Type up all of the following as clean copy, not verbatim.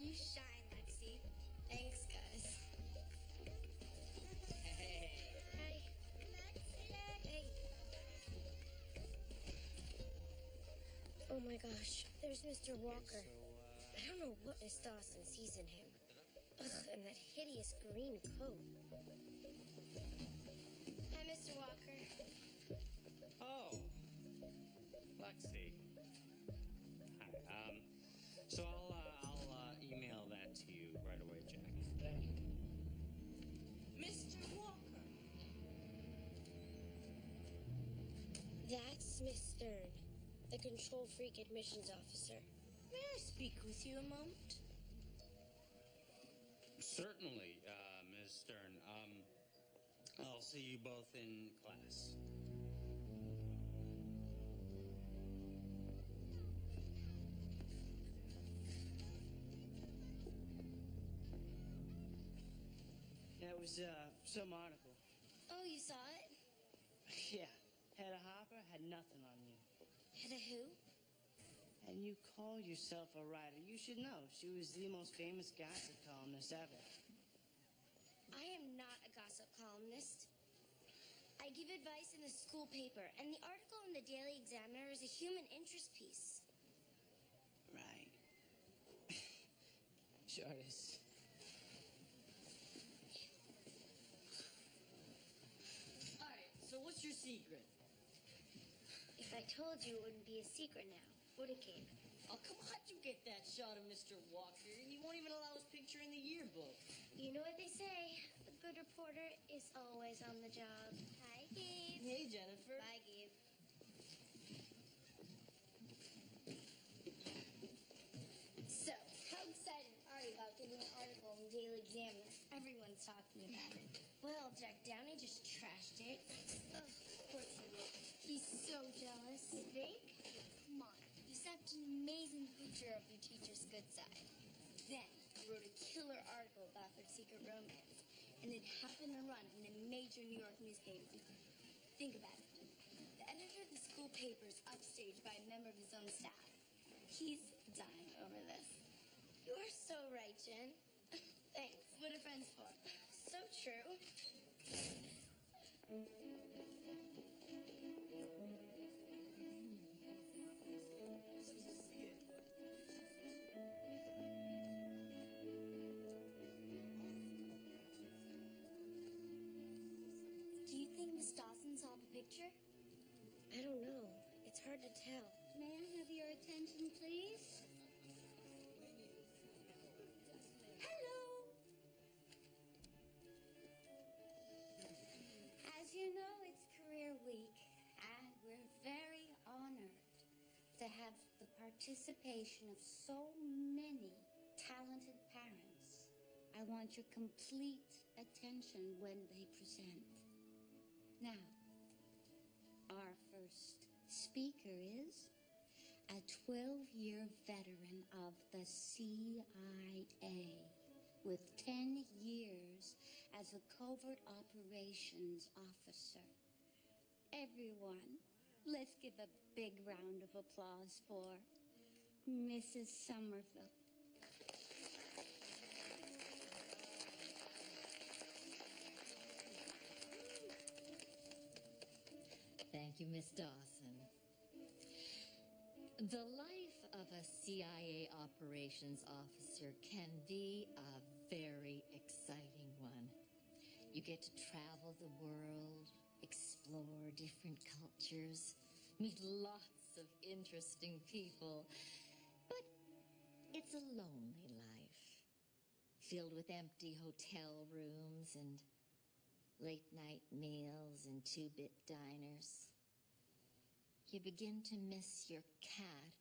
You shine, Lexi. Thanks, Gus. Hey. Hi. Hey. Oh my gosh, there's Mr. Walker. I don't know what Miss Dawson sees in him. Ugh, and that hideous green coat. Hi, Mr. Walker. Oh, Lexi. Hi. So I'll email that to you right away, Jack. Thank you. Mr. Walker. That's Miss Stern, the control freak admissions officer. May I speak with you a moment? Certainly, Ms. Stern. I'll see you both in class. That was some article. Oh, you saw it? Yeah. Hedda Hopper had nothing on you. Hedda who? And you call yourself a writer. You should know. She was the most famous gossip columnist ever. I am not a gossip columnist. I give advice in the school paper, and the article in the Daily Examiner is a human interest piece. Right. Sure it is. All right, so what's your secret? If I told you, it wouldn't be a secret now, would it, Gabe? Oh, come on, you get that shot of Mr. Walker, and he won't even allow his picture in the yearbook. You know what they say, a good reporter is always on the job. Hi, Gabe. Hey, Jennifer. Bye, Gabe. So, how excited are you about getting an article in the Daily Examiner? Everyone's talking about it. Well, Jack Downey just trashed it. Oh, of course he will. He's so jealous. You think? Come on. You snapped an amazing picture of your teacher's good side. Then, you wrote a killer article about their secret romance. And it happened to run in a major New York newspaper. Think about it. The editor of the school paper is upstaged by a member of his own staff. He's dying over this. You are so right, Jen. Thanks. What are friends for? So true. Do you think Miss Dawson saw the picture? I don't know. It's hard to tell. May I have your attention, please? Hello. As you know, it's career week, and we're very honored to have the participation of so many talented parents. I want your complete attention when they present. Now, our first speaker is a 12-year veteran of the CIA with 10 years as a covert operations officer. Everyone, let's give a big round of applause for Mrs. Somerville. Thank you, Miss Dawson. The life of a CIA operations officer can be a very exciting one. You get to travel the world, explore different cultures, meet lots of interesting people. But it's a lonely life, filled with empty hotel rooms and late-night meals in two-bit diners. You begin to miss your cat.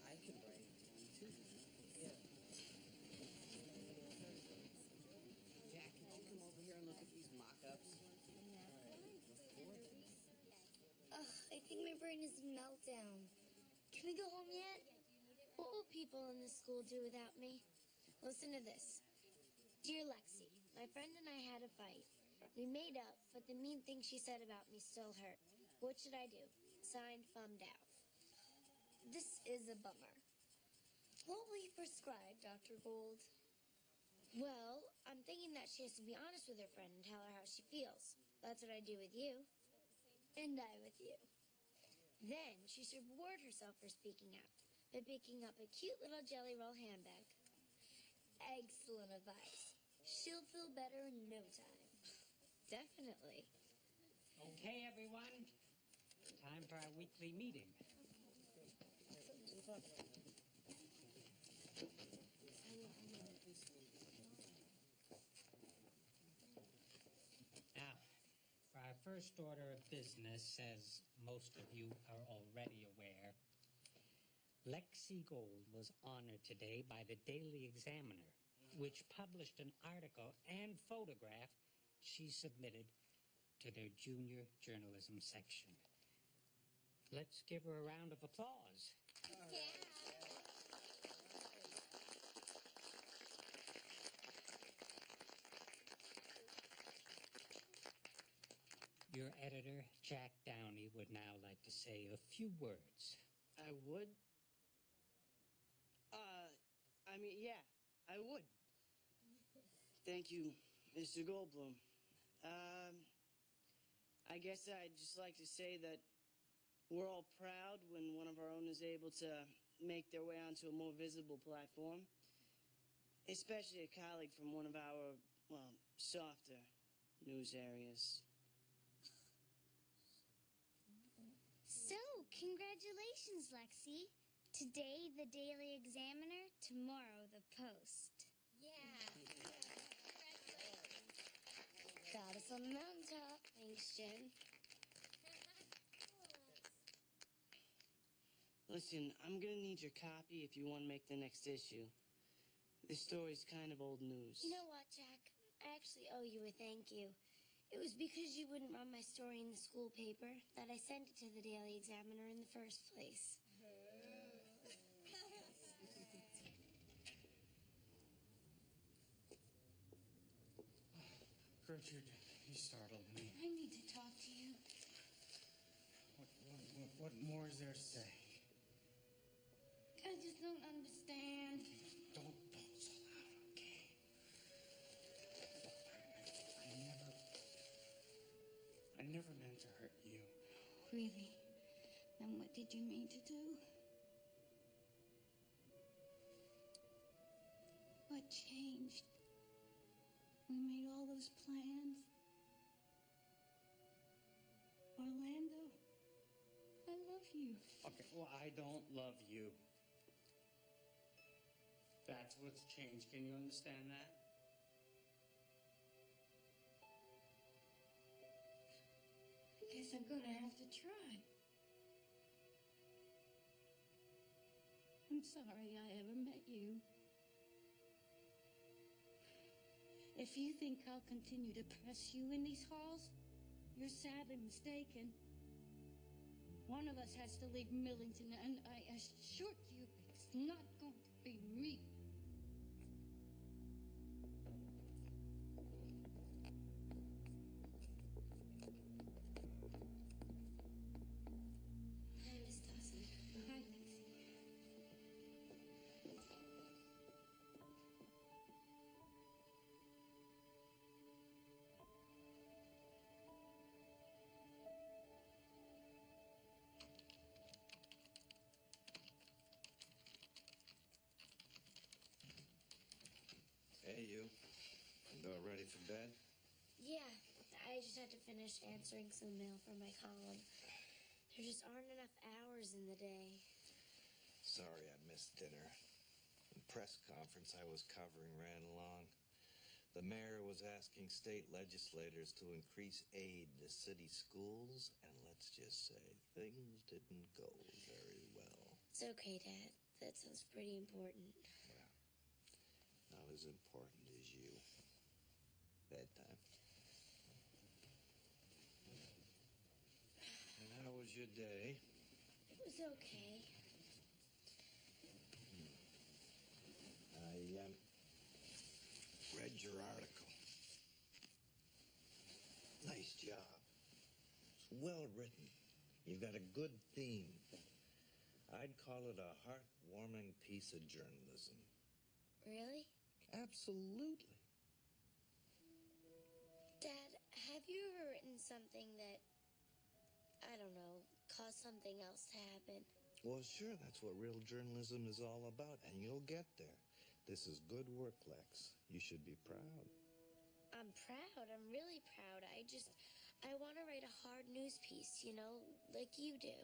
I can write one too. Yeah. Jack, could you come over here and look at these mock-ups? Ugh, I think my brain is a meltdown. Can we go home yet? What will people in the school do without me? Listen to this. Dear Lexi, my friend and I had a fight. We made up, but the mean thing she said about me still hurt. What should I do? Signed, thumbed out. This is a bummer. What will you prescribe, Dr. Gold? Well, I'm thinking that she has to be honest with her friend and tell her how she feels. That's what I do with you. And I with you. Then she should reward herself for speaking out by picking up a cute little Jelly Roll handbag. Excellent advice. She'll feel better in no time. Definitely. Okay, everyone. Time for our weekly meeting. Now, for our first order of business, as most of you are already aware, Lexi Gold was honored today by the Daily Examiner, which published an article and photograph she submitted to their junior journalism section. Let's give her a round of applause. Your editor, Jack Downey, would now like to say a few words. I would? I would. Thank you, Mr. Goldblum. I guess I'd just like to say that we're all proud when one of our own is able to make their way onto a more visible platform, especially a colleague from one of our, softer news areas. So, congratulations, Lexi. Today, the Daily Examiner. Tomorrow, the Post. Got us on the mountaintop. Thanks, Jen. Listen, I'm gonna need your copy if you want to make the next issue. This story's kind of old news. You know what, Jack? I actually owe you a thank you. It was because you wouldn't run my story in the school paper that I sent it to the Daily Examiner in the first place. Gertrude, you startled me. I need to talk to you. What more is there to say? I just don't understand. Don't so loud, okay? I never meant to hurt you. Really? Then what did you mean to do? What changed? We made all those plans. Orlando, I love you. Okay, well, I don't love you. That's what's changed. Can you understand that? I guess I'm gonna have to try. I'm sorry I ever met you. If you think I'll continue to press you in these halls, you're sadly mistaken. One of us has to leave Millington, and I assure you it's not going to be me. Hi, Miss Dawson. Hi, Lexi. Hey, you. About ready for bed? Yeah, I just had to finish answering some mail for my column. There just aren't enough hours in the day. Sorry I missed dinner. The press conference I was covering ran long. The mayor was asking state legislators to increase aid to city schools, and let's just say things didn't go very well. It's okay, Dad. That sounds pretty important. Well, not as important as you. Bedtime. And how was your day? It was okay. I read your article. well written. You've got a good theme. I'd call it a heartwarming piece of journalism. Really? Absolutely. Dad, have you ever written something that, I don't know, caused something else to happen? Well, sure, that's what real journalism is all about, and you'll get there. This is good work, Lex. You should be proud. I'm proud. I'm really proud. I want to write a hard news piece, you know, like you do.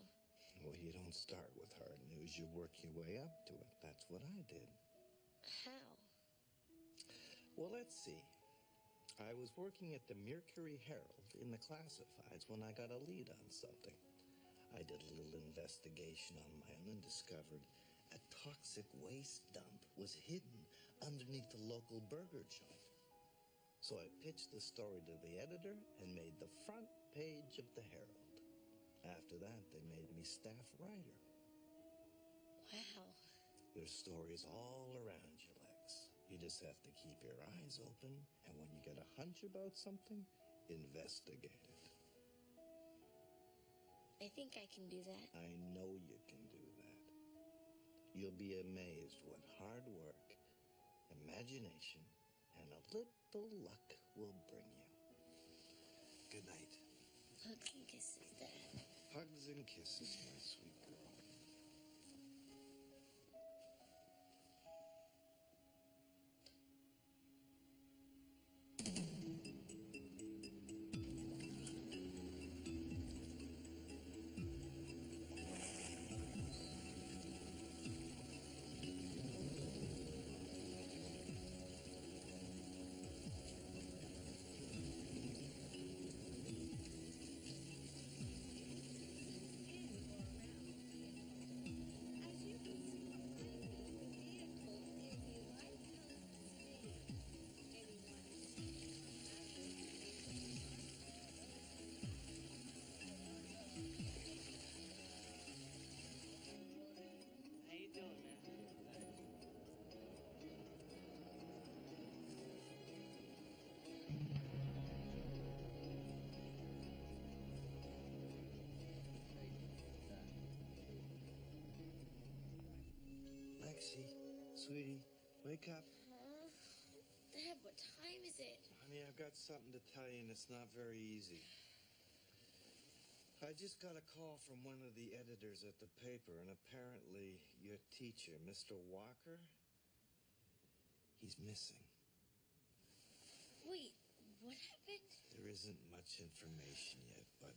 Well, you don't start with hard news. You work your way up to it. That's what I did. How? Well, let's see. I was working at the Mercury Herald in the classifieds when I got a lead on something. I did a little investigation on my own and discovered a toxic waste dump was hidden underneath the local burger joint. So I pitched the story to the editor and made the front page of the Herald. After that, they made me staff writer. Wow. There's stories all around you, Lex. You just have to keep your eyes open, and when you get a hunch about something, investigate it. I think I can do that. I know you can do that. You'll be amazed what hard work, imagination, and a little luck will bring you. Good night. Hugs and kisses, Dad. Hugs and kisses, my sweet girl. How you doing, man? Lexi, sweetie, wake up. Dad, what time is it? Honey, I've got something to tell you, and it's not very easy. I just got a call from one of the editors at the paper, and apparently your teacher, Mr. Walker, he's missing. Wait, what happened? There isn't much information yet, but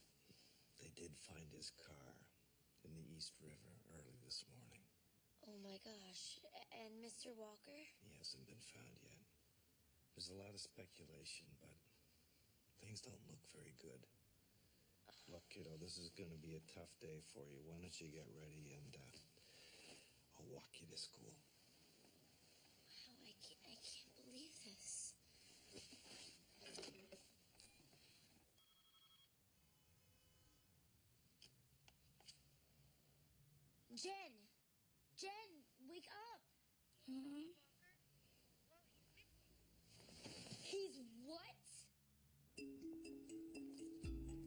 they did find his car in the East River early this morning. Oh my gosh. And Mr. Walker? He hasn't been found yet. There's a lot of speculation, but things don't look very good. Look, kiddo, this is going to be a tough day for you. Why don't you get ready and I'll walk you to school. Wow, I can't believe this. Jen! Jen, wake up! He's what?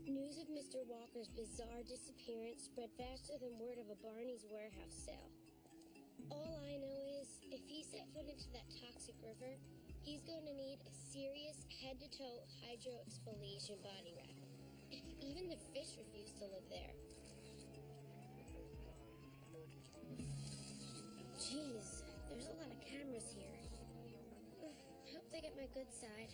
News of Mr. Walker's bizarre disappearance spread faster than word of a Barney's warehouse sale. All I know is, if he set foot into that toxic river, he's going to need a serious head-to-toe hydro-exfoliation body wrap. Even the fish refuse to live there. Jeez, there's a lot of cameras here. Hope they get my good side.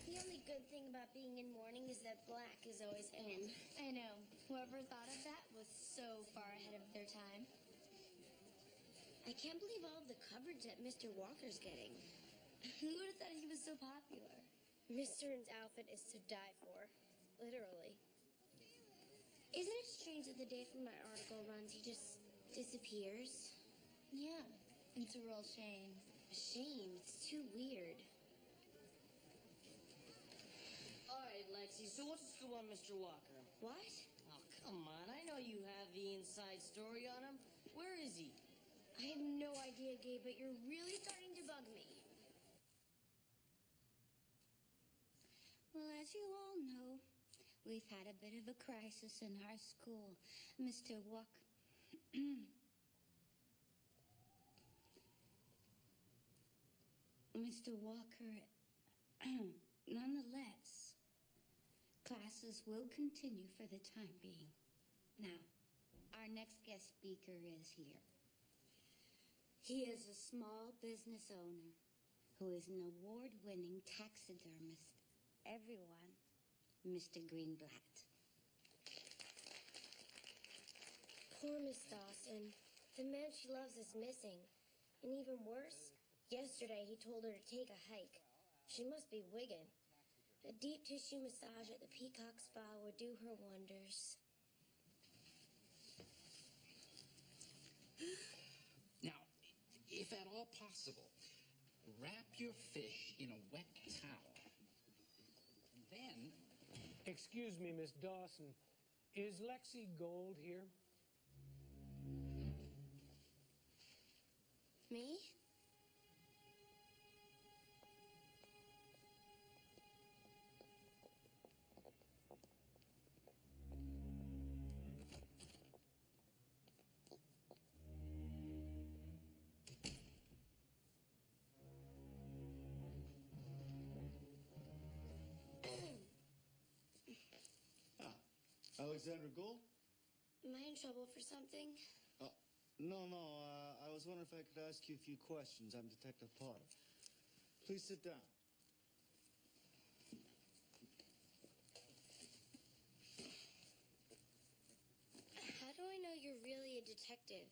The only good thing about being in mourning is that black is always in. I know. Whoever thought of that was so far ahead of their time. I can't believe all of the coverage that Mr. Walker's getting. Who would have thought he was so popular? Mr. N's outfit is to die for. Literally. Isn't it strange that the day from my article runs, he just disappears? Yeah, it's a real shame. A shame? It's too weird. All right, Lexi, Lexi, so what's the scoop on Mr. Walker? What? Oh, come on. I know you have the inside story on him. Where is he? I have no idea, Gabe, but you're really starting to bug me. Well, as you all know, we've had a bit of a crisis in our school. Mr. Walker... Mr. Walker, nonetheless, classes will continue for the time being. Now, our next guest speaker is here. He is a small business owner who is an award-winning taxidermist. Everyone, Mr. Greenblatt. Poor Miss Dawson. The man she loves is missing. And even worse, yesterday he told her to take a hike. She must be wigging. A deep tissue massage at the Peacock Spa would do her wonders. Now, if at all possible, wrap your fish in a wet towel. Then... Excuse me, Miss Dawson. Is Lexi Gold here? Me? Alexandra Gold? Am I in trouble for something? No. I was wondering if I could ask you a few questions. I'm Detective Potter. Please sit down. How do I know you're really a detective?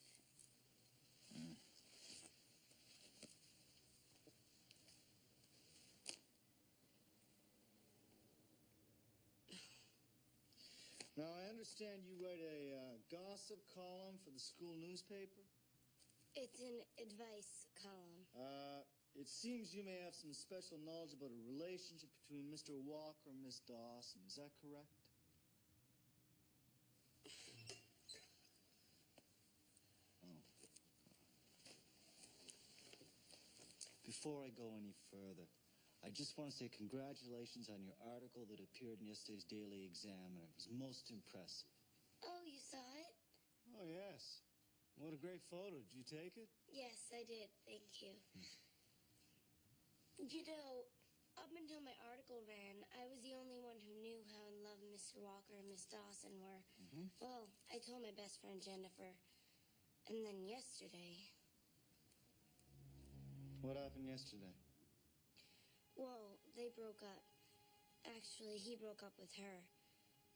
Now, I understand you write a gossip column for the school newspaper? It's an advice column. It seems you may have some special knowledge about a relationship between Mr. Walker and Miss Dawson. Is that correct? Oh. Before I go any further, I just want to say congratulations on your article that appeared in yesterday's Daily Examiner. It was most impressive. Oh, you saw it? Oh, yes. What a great photo. Did you take it? Yes, I did. Thank you. You know, up until my article ran, I was the only one who knew how in love Mr. Walker and Miss Dawson were. Well, I told my best friend Jennifer. And then yesterday... What happened yesterday? Well, they broke up. Actually, he broke up with her.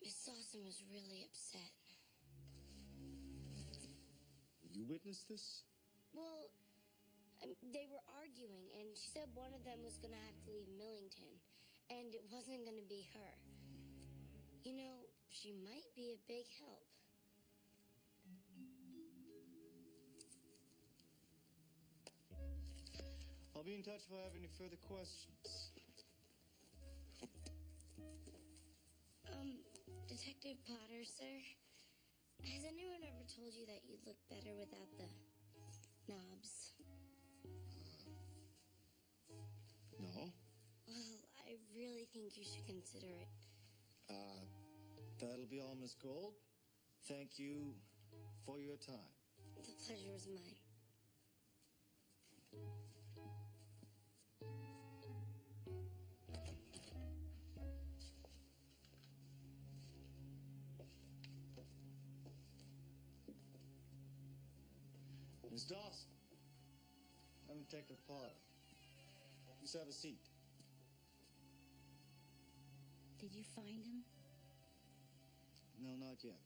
Miss Dawson was really upset. You witnessed this? Well, they were arguing, and she said one of them was going to have to leave Millington, and it wasn't going to be her. You know, she might be a big help. I'll be in touch if I have any further questions. Detective Potter, sir, has anyone ever told you that you'd look better without the knobs? No. Well, I really think you should consider it. That'll be all, Miss Gold. Thank you for your time. The pleasure was mine. Miss Dawson, I'm Detective Potter. Please have a seat. Did you find him? No, not yet.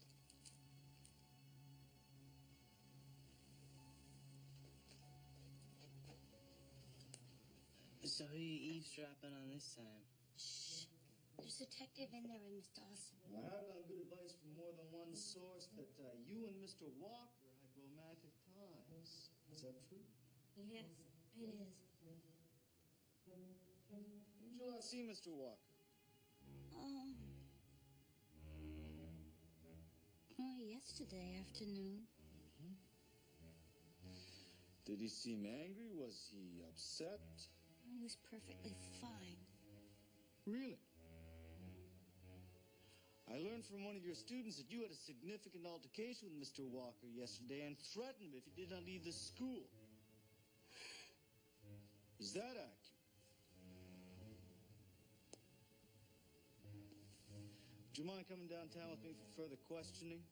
So who are you eavesdropping on this time? Shh. There's a detective in there with Miss Dawson. I have good advice from more than one source that you and Mr. Walker had romantic times. Is that true? Yes, it is. Would you like to see Mr. Walker? Why, yesterday afternoon. Did he seem angry? Was he upset? He was perfectly fine. Really? I learned from one of your students that you had a significant altercation with Mr. Walker yesterday and threatened him if he did not leave the school. Is that accurate? Would you mind coming downtown with me for further questioning?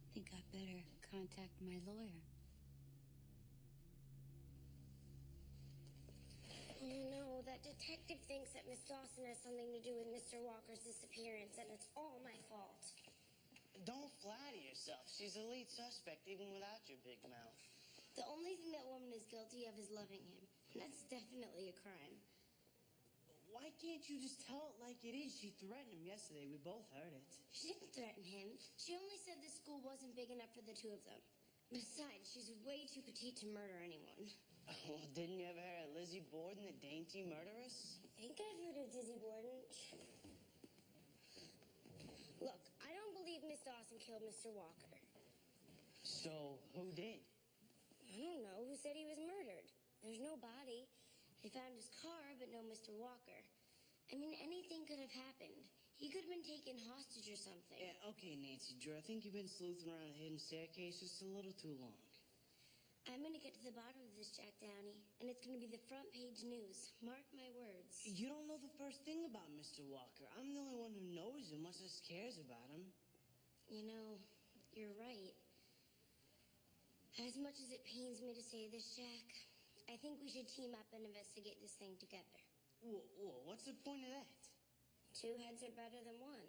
I think I better contact my lawyer. Oh no, that detective thinks that Miss Dawson has something to do with Mr. Walker's disappearance, and it's all my fault. Don't flatter yourself. She's the lead suspect even without your big mouth. The only thing that woman is guilty of is loving him, and that's definitely a crime. Why can't you just tell it like it is? She threatened him yesterday. We both heard it. She didn't threaten him. She only said the school wasn't big enough for the two of them. Besides, she's way too petite to murder anyone. Well, didn't you ever hear of Lizzie Borden, the dainty murderess? I think I've heard of Dizzy Borden. Look, I don't believe Miss Dawson killed Mr. Walker. So, who did? I don't know. Who said he was murdered? There's no body. They found his car, but no Mr. Walker. I mean, anything could have happened. He could have been taken hostage or something. Yeah, okay, Nancy Drew. I think you've been sleuthing around the hidden staircase just a little too long. I'm gonna get to the bottom of this, Jack Downey, and it's gonna be the front page news. Mark my words. You don't know the first thing about Mr. Walker. I'm the only one who knows him, much less cares about him. You know, you're right. As much as it pains me to say this, Jack, I think we should team up and investigate this thing together. Whoa, what's the point of that? Two heads are better than one.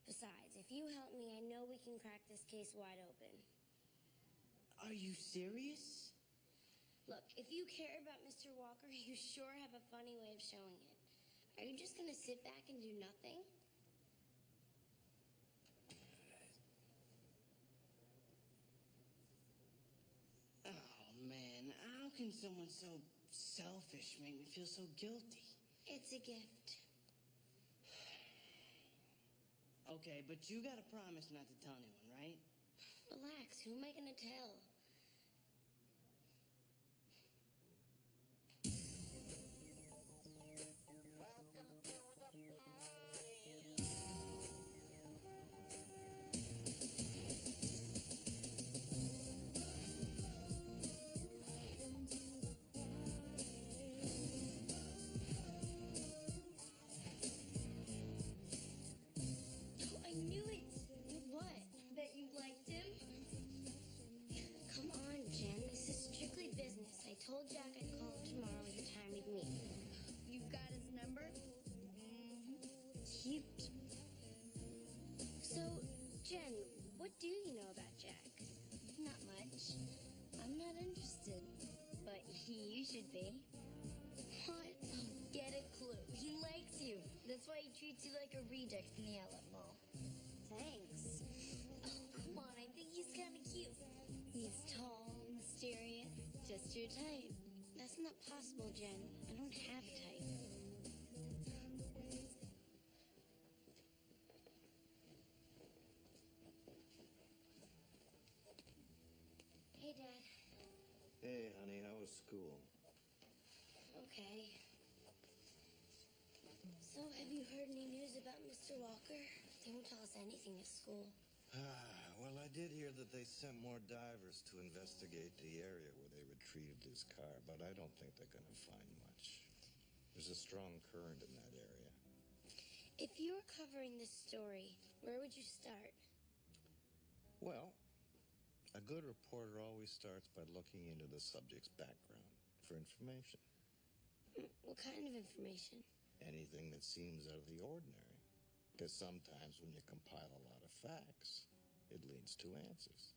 Besides, if you help me, I know we can crack this case wide open. Are you serious? Look, if you care about Mr. Walker, you sure have a funny way of showing it. Are you just gonna sit back and do nothing? Oh, man, how can someone so selfish make me feel so guilty? It's a gift. Okay, but you gotta promise not to tell anyone, right? Relax, who am I gonna tell? I knew it! What? That you liked him? Come on, Jen. This is strictly business. I told Jack I'd call him tomorrow at the time we'd meet. You've got his number? Cute. So, Jen, what do you know about Jack? Not much. I'm not interested. But you should be. What? Get a clue. He likes you. That's why he treats you like a reject in the outlet mall. Thanks. Oh, come on. I think he's kind of cute. He's tall, mysterious, just your type. That's not possible, Jen. I don't have a type. Hey, Dad. Hey, honey, how was school? Okay. So, have you heard any news about Mr. Walker? They won't tell us anything at school. Well, I did hear that they sent more divers to investigate the area where they retrieved his car, but I don't think they're going to find much. There's a strong current in that area. If you were covering this story, where would you start? Well, a good reporter always starts by looking into the subject's background for information. What kind of information? Anything that seems out of the ordinary. Because sometimes when you compile a lot of facts, it leads to answers.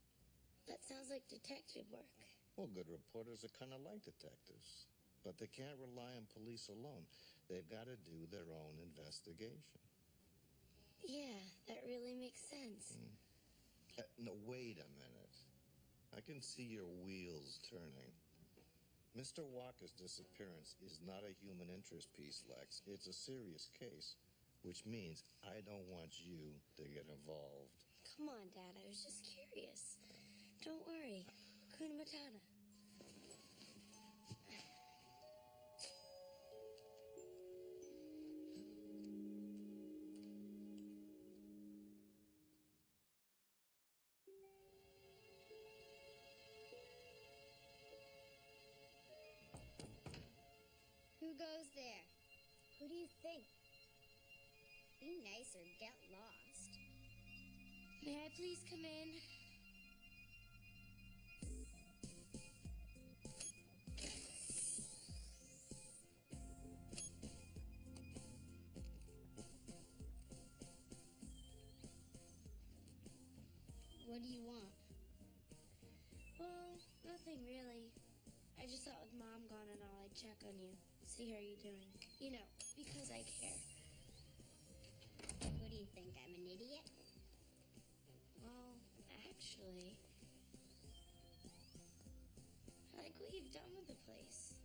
That sounds like detective work. Well, good reporters are kind of like detectives. But they can't rely on police alone. They've got to do their own investigation. Yeah, that really makes sense. No, wait a minute. I can see your wheels turning. Mr. Walker's disappearance is not a human interest piece, Lex. It's a serious case. which means I don't want you to get involved. Come on, Dad. I was just curious. Don't worry. Kuna Matata. Who goes there? Who do you think? Be nice or get lost. May I please come in? What do you want? Well, nothing really. I just thought with Mom gone and all, I'd check on you. See how you're doing. You know, because I care. What do you think? I'm an idiot? Well, actually, I like what you've done with the place.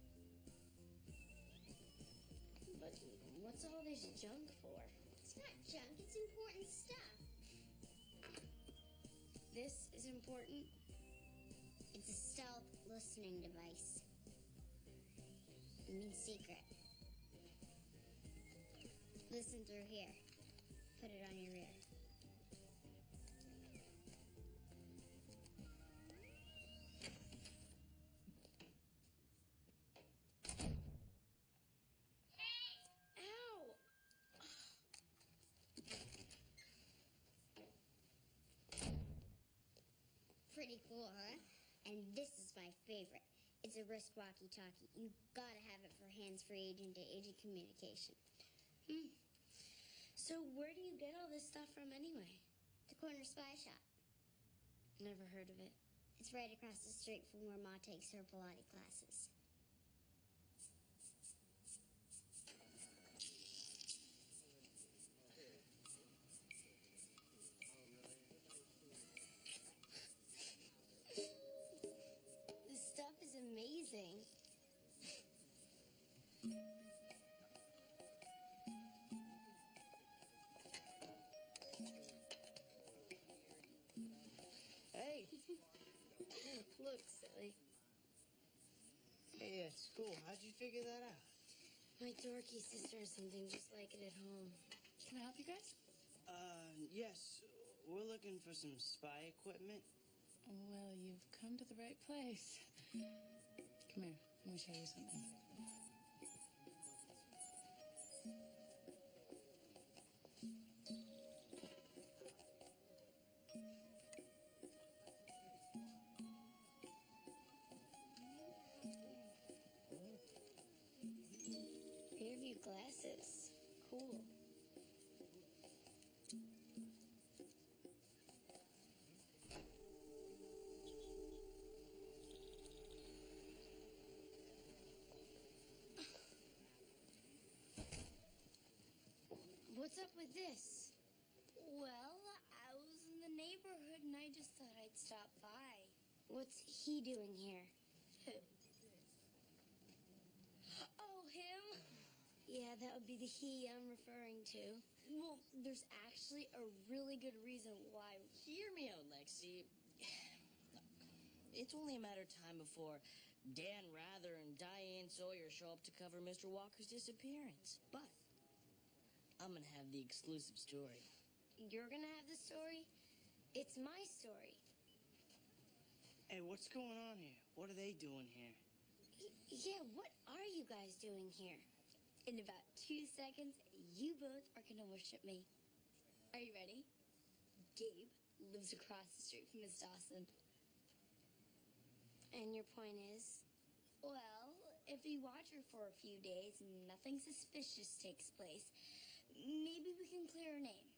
But what's all this junk for? It's not junk, it's important stuff. This is important. It's a stealth listening device. I mean secret. Listen through here. Put it on your rear. Ow! Pretty cool, huh? And this is my favorite. It's a wrist walkie-talkie. You gotta have it for hands-free agent-to-agent communication. So where do you get all this stuff from anyway? The corner spy shop. Never heard of it. It's right across the street from where Ma takes her Pilates classes. This stuff is amazing. Hey, Look, silly. hey, at school, how'd you figure that out? My dorky sister has something just like it at home. Can I help you guys? Yes, we're looking for some spy equipment. Well, you've come to the right place. Come here, let me show you something. Rearview glasses. Cool. What's up with this? Well, I was in the neighborhood and I just thought I'd stop by. What's he doing here? Who? Oh, him? Yeah, that would be the he I'm referring to. Well, there's actually a really good reason why. Hear me out, Lexi. It's only a matter of time before Dan Rather and Diane Sawyer show up to cover Mr. Walker's disappearance. But I'm gonna have the exclusive story. You're gonna have the story? It's my story. Hey, what's going on here? What are they doing here? Yeah, what are you guys doing here? In about 2 seconds, you both are gonna worship me. Are you ready? Gabe lives across the street from Miss Dawson. And your point is? Well, if we watch her for a few days and nothing suspicious takes place, maybe we can clear her name.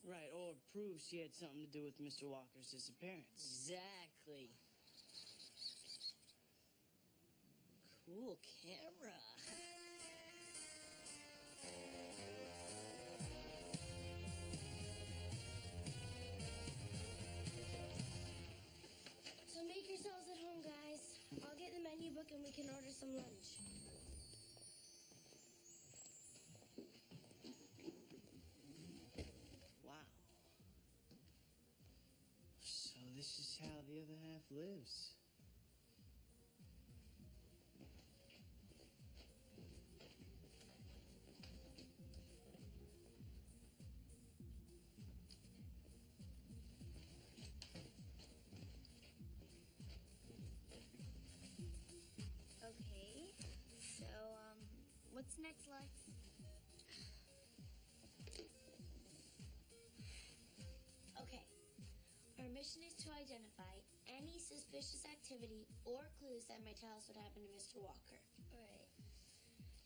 Right, or prove she had something to do with Mr. Walker's disappearance. Exactly. Cool camera. So make yourselves at home, guys. I'll get the menu book and we can order some lunch. life lives. Okay, so, what's next, Lex? Okay, our mission is to identify any suspicious activity or clues that might tell us what happened to Mr. Walker. Right.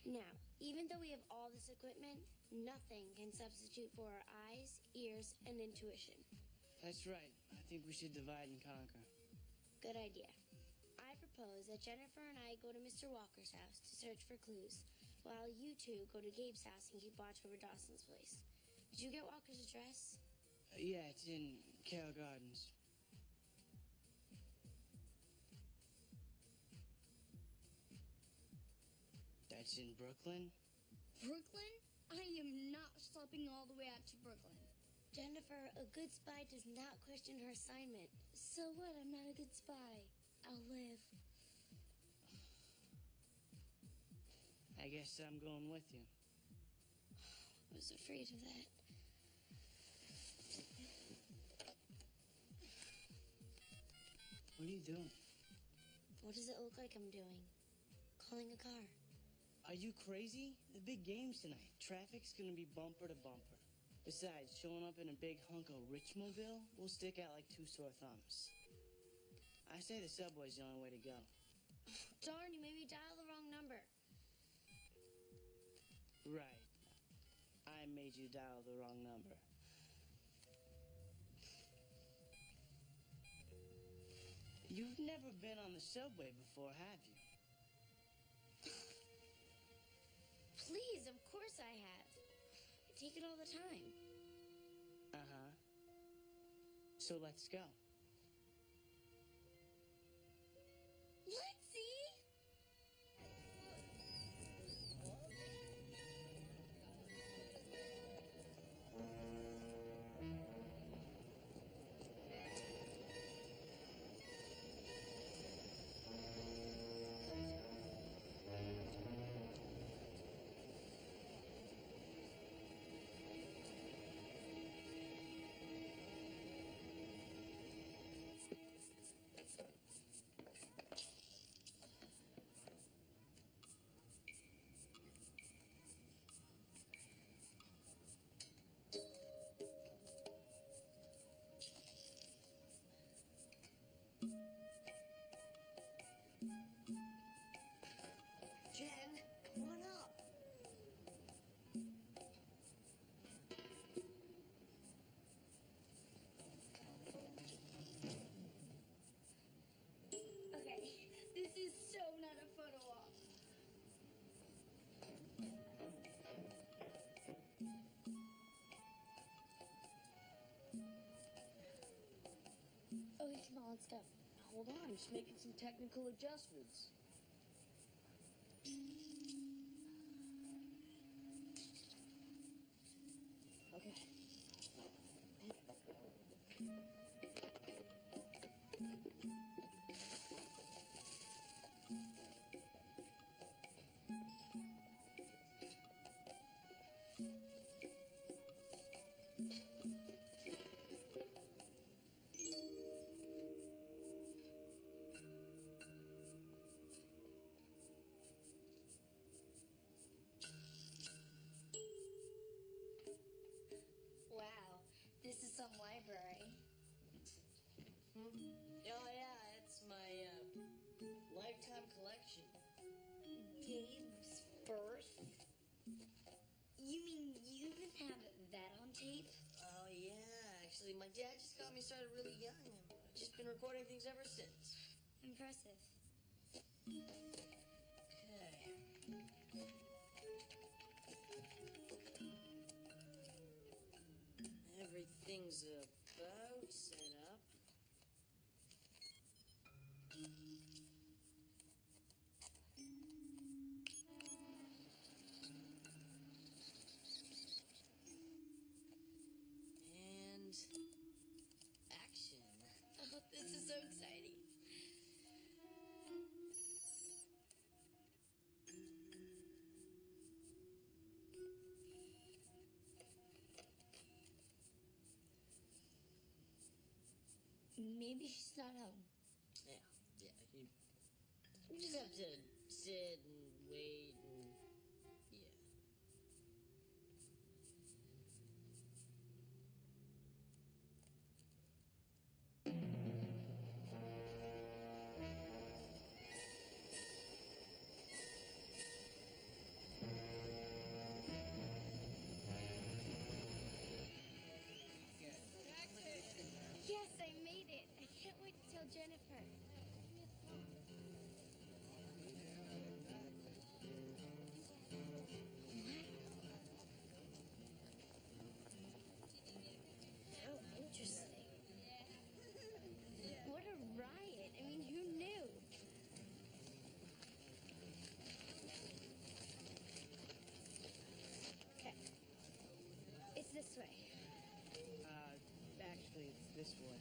Now, even though we have all this equipment, nothing can substitute for our eyes, ears, and intuition. That's right. I think we should divide and conquer. Good idea. I propose that Jennifer and I go to Mr. Walker's house to search for clues, while you two go to Gabe's house and keep watch over Dawson's place. Did you get Walker's address? Yeah, it's in Carroll Gardens. That's in Brooklyn? Brooklyn? I am not schlepping all the way out to Brooklyn. Jennifer, a good spy does not question her assignment. So what? I'm not a good spy. I'll live. I guess I'm going with you. I was afraid of that. What are you doing? What does it look like I'm doing? Calling a car. Are you crazy? The big game's tonight. Traffic's gonna be bumper to bumper. Besides, showing up in a big hunk of Richmobile will stick out like two sore thumbs. I say the subway's the only way to go. Darn, you made me dial the wrong number. Right. I made you dial the wrong number. You've never been on the subway before, have you? Please, of course I have. I take it all the time. Uh-huh. So let's go. Lexi! Jen, come on up. Okay, this is so not a photo op. Okay, come on, let's go. Hold on, I'm just making some technical adjustments. Okay. Wow, this is some library. Oh, yeah, it's my, lifetime collection. Gabe's birth? You mean you even have that on tape? Oh, yeah, actually, my dad just got me started really young. I've just been recording things ever since. Impressive. Everything's about set up. And action. Oh, this is so exciting. Maybe she's not home. Yeah. You just have to sit and wait and yeah. Yes, I made it. I can't wait to tell Jennifer. How interesting. What a riot. I mean, who knew? Okay. It's this way. Actually, it's this way.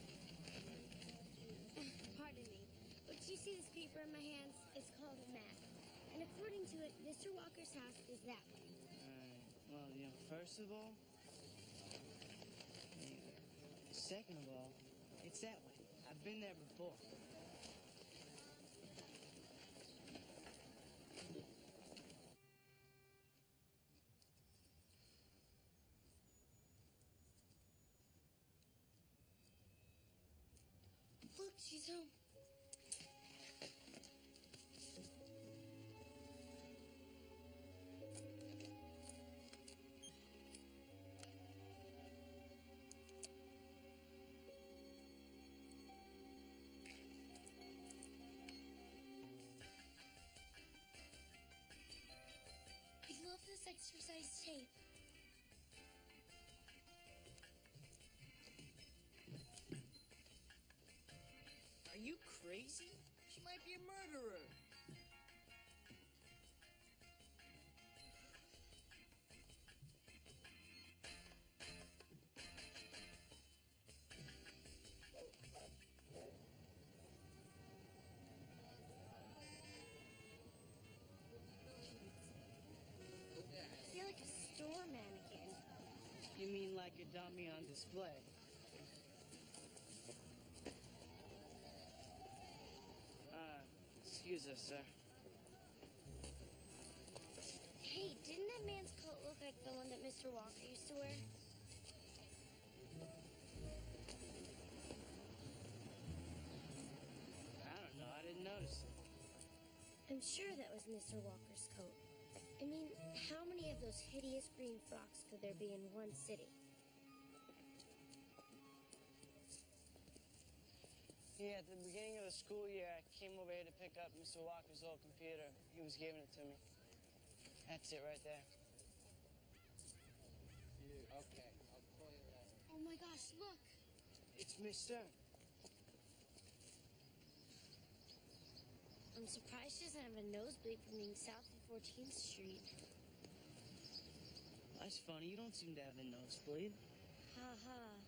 Pardon me, but do you see this paper in my hands? It's called a map. And according to it, Mr. Walker's house is that way. Well, first of all, second of all, it's that way. I've been there before. Look, she's home. I love this exercise tape. Are you crazy? She might be a murderer. I feel like a store mannequin. You mean like a dummy on display? Excuse us, sir. Hey, didn't that man's coat look like the one that Mr. Walker used to wear? I don't know. I didn't notice it. I'm sure that was Mr. Walker's coat. I mean, how many of those hideous green frocks could there be in one city? Yeah, at the beginning of the school year, I came over here to pick up Mr. Walker's old computer. He was giving it to me. That's it right there. Okay, I'll call you later. Oh my gosh, look! It's Miss Stern. I'm surprised she doesn't have a nosebleed from being south of 14th Street. That's funny. You don't seem to have a nosebleed. Ha ha.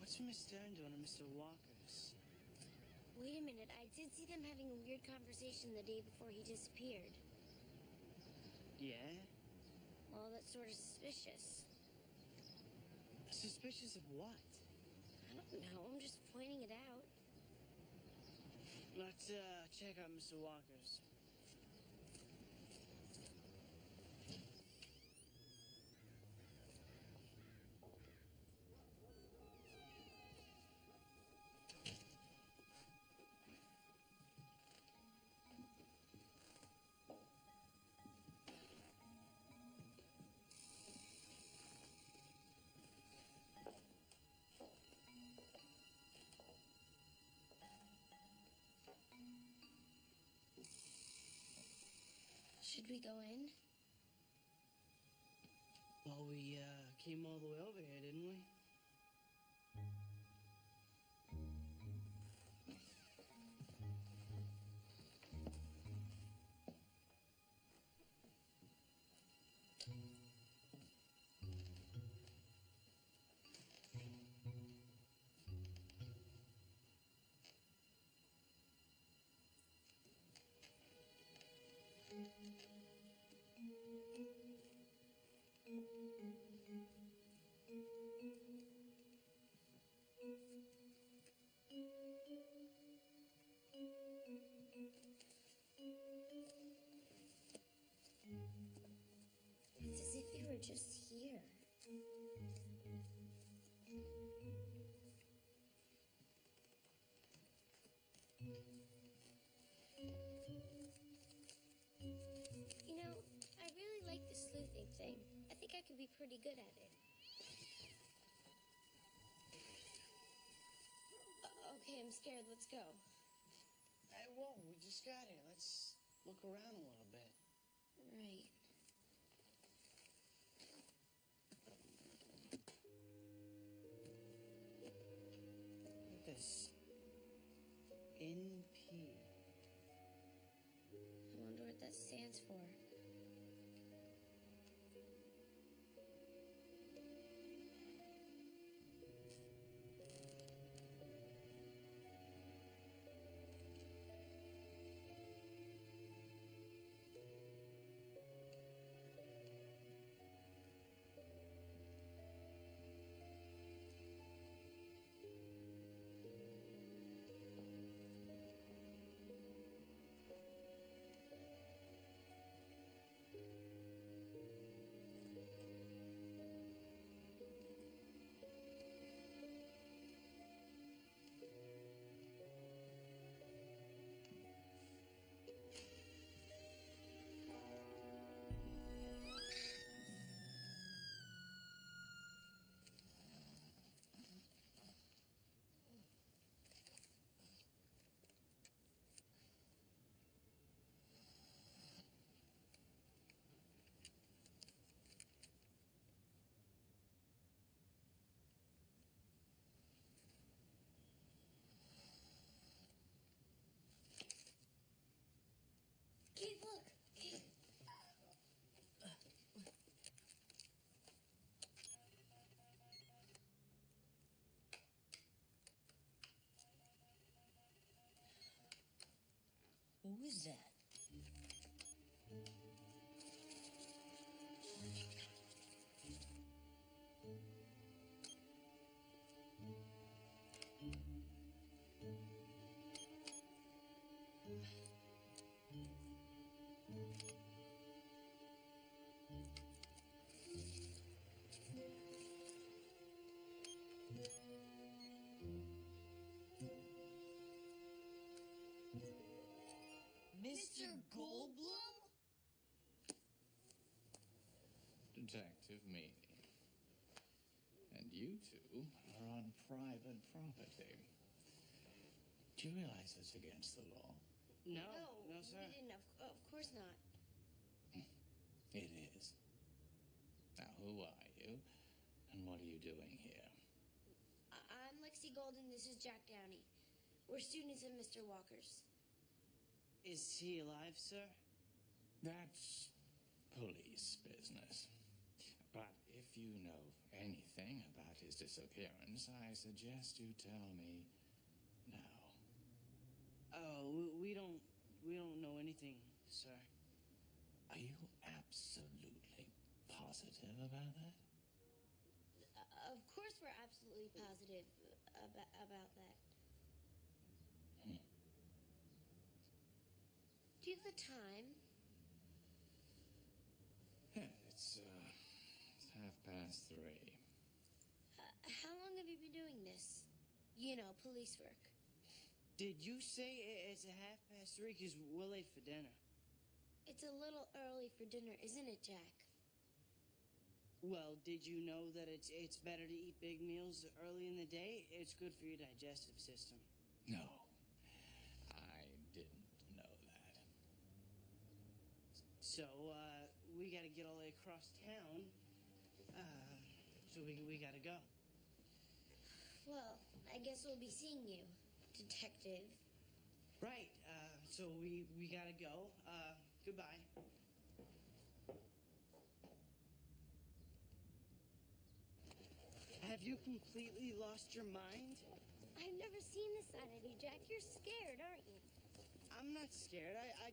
What's Miss Stern doing to Mr. Walker's? Wait a minute, I did see them having a weird conversation the day before he disappeared. Yeah? Well, that's sort of suspicious. Suspicious of what? I don't know, I'm just pointing it out. Let's check out Mr. Walker's. Should we go in? Well, we came all the way over here, didn't we? It's as if you were just here. You know, I really like the sleuthing thing. I think I could be pretty good at it. Okay, I'm scared. Let's go. Hey, whoa, we just got here. Let's look around a little bit. Right. Look at this. NP. I wonder what that stands for. Kate, look! Kate. Who is that? Mr. Goldblum? Detective Meany. And you two are on private property. Do you realize it's against the law? No, sir. We didn't. Of course not. It is. Now, who are you? And what are you doing here? I'm Lexi Golden. This is Jack Downey. We're students at Mr. Walker's. Is he alive, sir? That's police business. But if you know anything about his disappearance, I suggest you tell me now. Oh, we don't know anything, sir. Are you absolutely positive about that? Of course we're absolutely positive about that. Do you have the time? Yeah, it's 3:30. How long have you been doing this? You know, police work. Did you say it's 3:30? Because we're late for dinner. It's a little early for dinner, isn't it, Jack? Well, did you know that it's better to eat big meals early in the day? It's good for your digestive system. No, I didn't know that. So, we gotta get all the way across town. So we gotta go. Well, I guess we'll be seeing you, Detective. Right, so we gotta go. Goodbye. Have you completely lost your mind? I've never seen this side of you, Jack. You're scared, aren't you? I'm not scared. I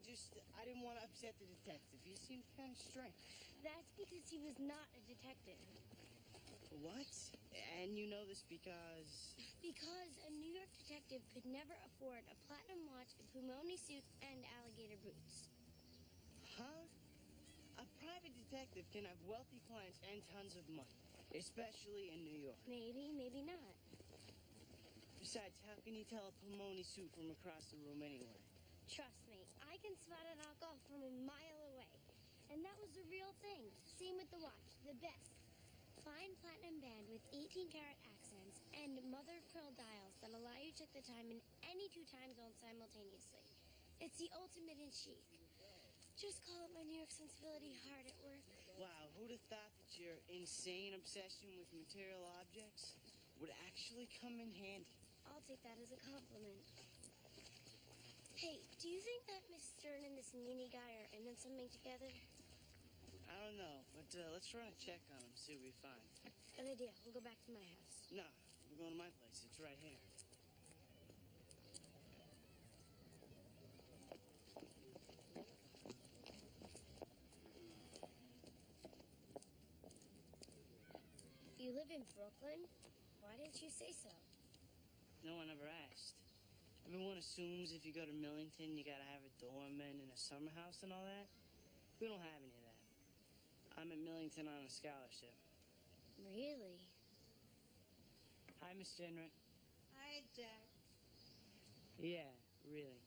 didn't want to upset the detective. He seemed kind of strange. That's because he was not a detective. What? And you know this because... Because a New York detective could never afford a platinum watch, a Pumoni suit, and alligator boots. Huh? A private detective can have wealthy clients and tons of money, especially in New York. Maybe, maybe not. Besides, how can you tell a Pumoni suit from across the room anyway? Trust me, I can spot a knockoff from a mile away. And that was the real thing. Same with the watch, the best. Fine platinum band with 18-karat accents and mother-of-pearl dials that allow you to check the time in any two time zones simultaneously. It's the ultimate in chic. Just call it my New York sensibility hard at work. Wow, who'd have thought that your insane obsession with material objects would actually come in handy? I'll take that as a compliment. Hey, do you think that Miss Stern and this Meany guy are in on something together? I don't know, but let's run a check on him, see what we find. Good idea. We'll go back to my house. No, we're going to my place. It's right here. You live in Brooklyn? Why didn't you say so? No one ever asked. Everyone assumes if you go to Millington, you gotta have a doorman and a summer house and all that. We don't have any of that. I'm at Millington on a scholarship. Really? Hi, Miss Jenrick. Hi, Jack. Yeah, really.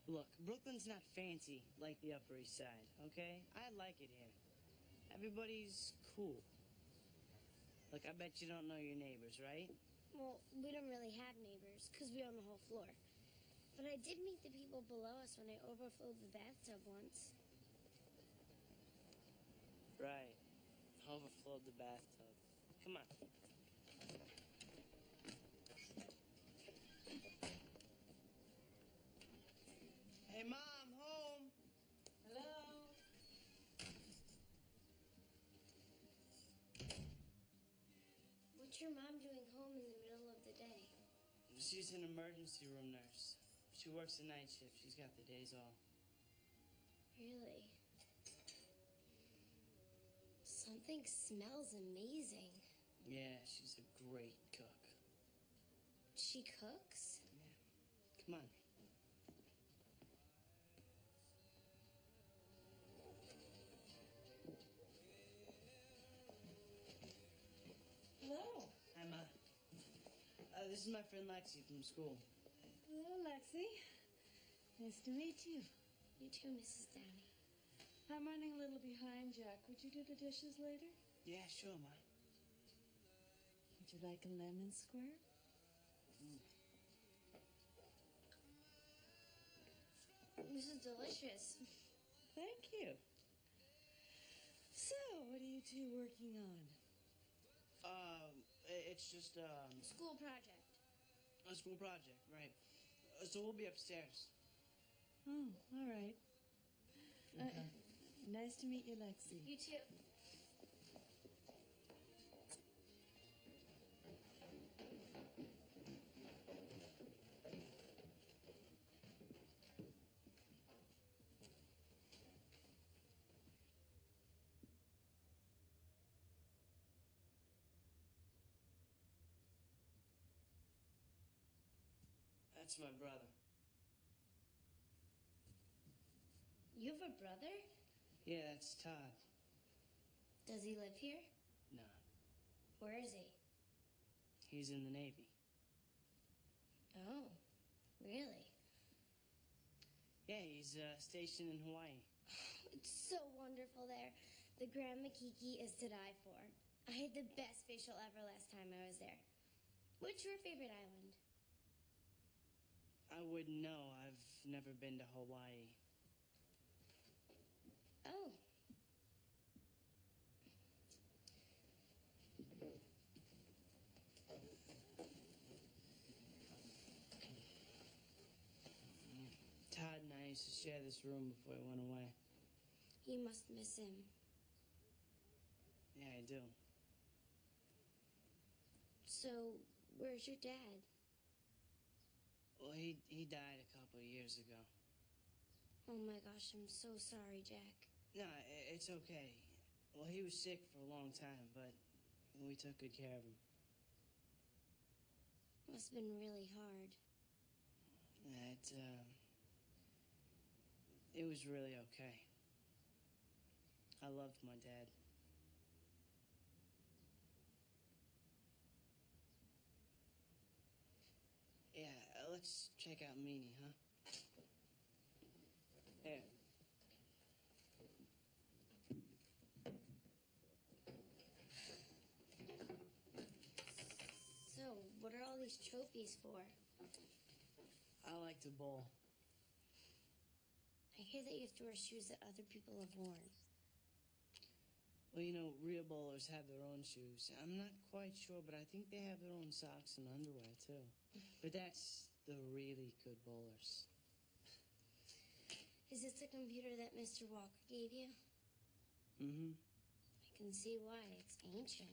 Look, Brooklyn's not fancy like the Upper East Side, okay? I like it here. Everybody's cool. Look, I bet you don't know your neighbors, right? Well, we don't really have neighbors because we own the whole floor. But I did meet the people below us when I overflowed the bathtub once. Right. Overflowed the bathtub. Come on. Hey, Mom, home. Hello? What's your mom doing home in the middle of the day? She's an emergency room nurse. She works the night shift. She's got the days off. Really? Something smells amazing. Yeah, she's a great cook. She cooks? Yeah. Come on. Hello. Emma. This is my friend Lexi from school. Hello, Lexi. Nice to meet you. You too, Mrs. Downey. I'm running a little behind, Jack. Would you do the dishes later? Yeah, sure, Ma. Would you like a lemon square? This is delicious. Thank you. So, what are you two working on? It's just, School project. a school project, right. So we'll be upstairs. Oh, all right. Nice to meet you, Lexi. You too. That's my brother. You have a brother? Yeah, that's Todd. Does he live here? No, Where is he? he's in the Navy. Oh, really? Yeah, he's stationed in Hawaii. It's so wonderful there. The Grand Makiki is to die for. I had the best facial ever last time I was there. What's your favorite island? I wouldn't know. I've never been to Hawaii. Oh. Todd and I used to share this room before he went away. You must miss him. Yeah, I do. So, where's your dad? Well, he died a couple of years ago. Oh my gosh, I'm so sorry, Jack. No, it's okay. Well, he was sick for a long time, but and we took good care of him. Must have been really hard. It was really okay. I loved my dad. Yeah, let's check out Meanie, huh? Here. So, what are all these trophies for? I like to bowl. I hear that you have to wear shoes that other people have worn. Well, you know, real bowlers have their own shoes. I'm not quite sure, but I think they have their own socks and underwear, too. But that's the really good bowlers. Is this the computer that Mr. Walker gave you? Mm-hmm. I can see why. It's ancient.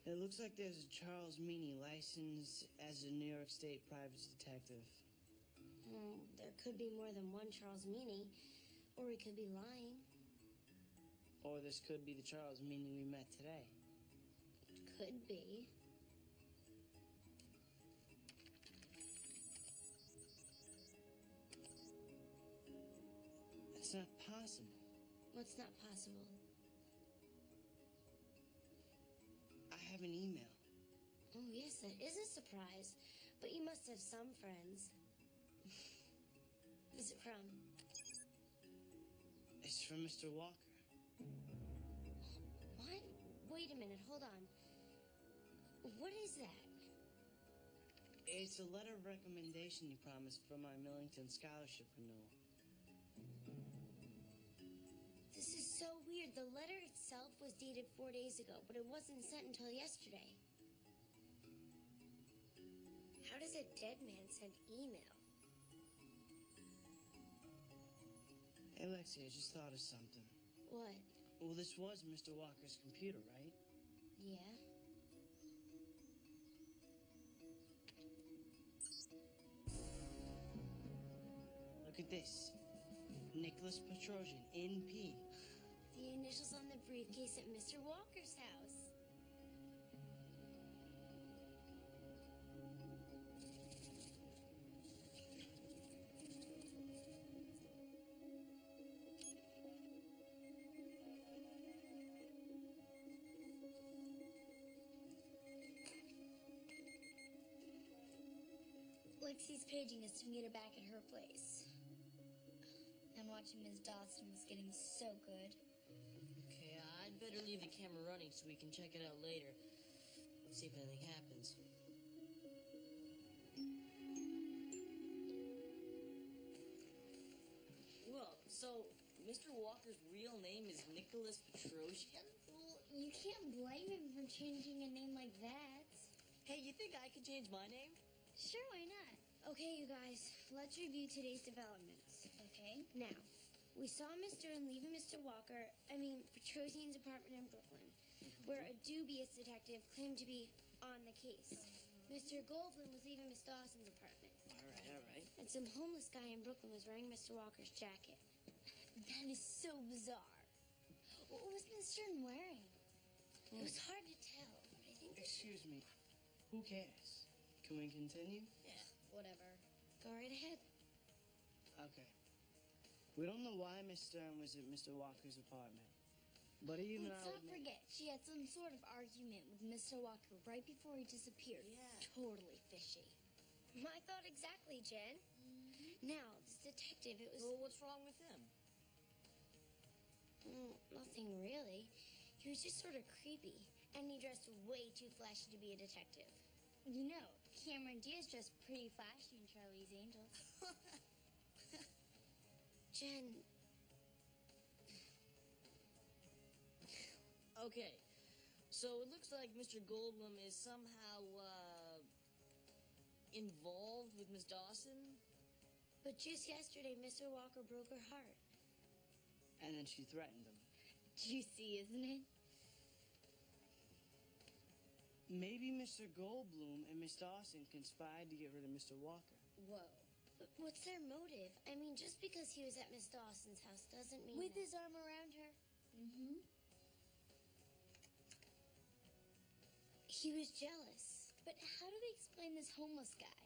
It looks like there's a Charles Meany licensed as a New York State private detective. There could be more than one Charles Meany, or he could be lying. Or this could be the Charles Meany we met today. Could be. It's not possible. What's not possible? I have an email. Oh, yes, that is a surprise. But you must have some friends. Who's it from? It's from Mr. Walker. What? Wait a minute, hold on. What is that? It's a letter of recommendation you promised for my Millington scholarship renewal. This is so weird. The letter itself was dated 4 days ago, but it wasn't sent until yesterday. How does a dead man send email? Hey, Lexi, I just thought of something. What? Well, this was Mr. Walker's computer, right? Yeah. Look at this. Nicholas Petrosian, NP. The initials on the briefcase at Mr. Walker's house. Lexi's paging us to meet her back at her place. And watching Ms. Dawson was getting so good. Okay, I'd better leave the camera running so we can check it out later. Let's see if anything happens. Well, so Mr. Walker's real name is Nicholas Petrosian? Well, you can't blame him for changing a name like that. Hey, you think I could change my name? Sure, why not? Okay, you guys, let's review today's developments, okay? Now, we saw Mr. and leaving Mr. Petrosian's apartment in Brooklyn, where a dubious detective claimed to be on the case. Mr. Goldblum was leaving Miss Dawson's apartment. All right. And some homeless guy in Brooklyn was wearing Mr. Walker's jacket. That is so bizarre. What was Mr. wearing? It was hard to tell, but I think... Excuse me. Who cares? Can we continue? Yeah, whatever. Go right ahead. Okay. We don't know why Miss Stern was at Mr. Walker's apartment. But even Let's not forget, she had some sort of argument with Mr. Walker right before he disappeared. Yeah. Totally fishy. My thought exactly, Jen. Now, this detective, it was... Well, what's wrong with him? Nothing really. He was just sort of creepy. And he dressed way too flashy to be a detective. You know, Cameron Diaz dressed pretty flashy in Charlie's Angels. Jen... Okay, so it looks like Mr. Goldblum is somehow, involved with Miss Dawson? But just yesterday, Mr. Walker broke her heart. And then she threatened him. Juicy, isn't it? Maybe Mr. Goldblum and Miss Dawson conspired to get rid of Mr. Walker. Whoa. But what's their motive? I mean, just because he was at Miss Dawson's house doesn't mean With that... his arm around her? Mm-hmm. He was jealous. But how do they explain this homeless guy?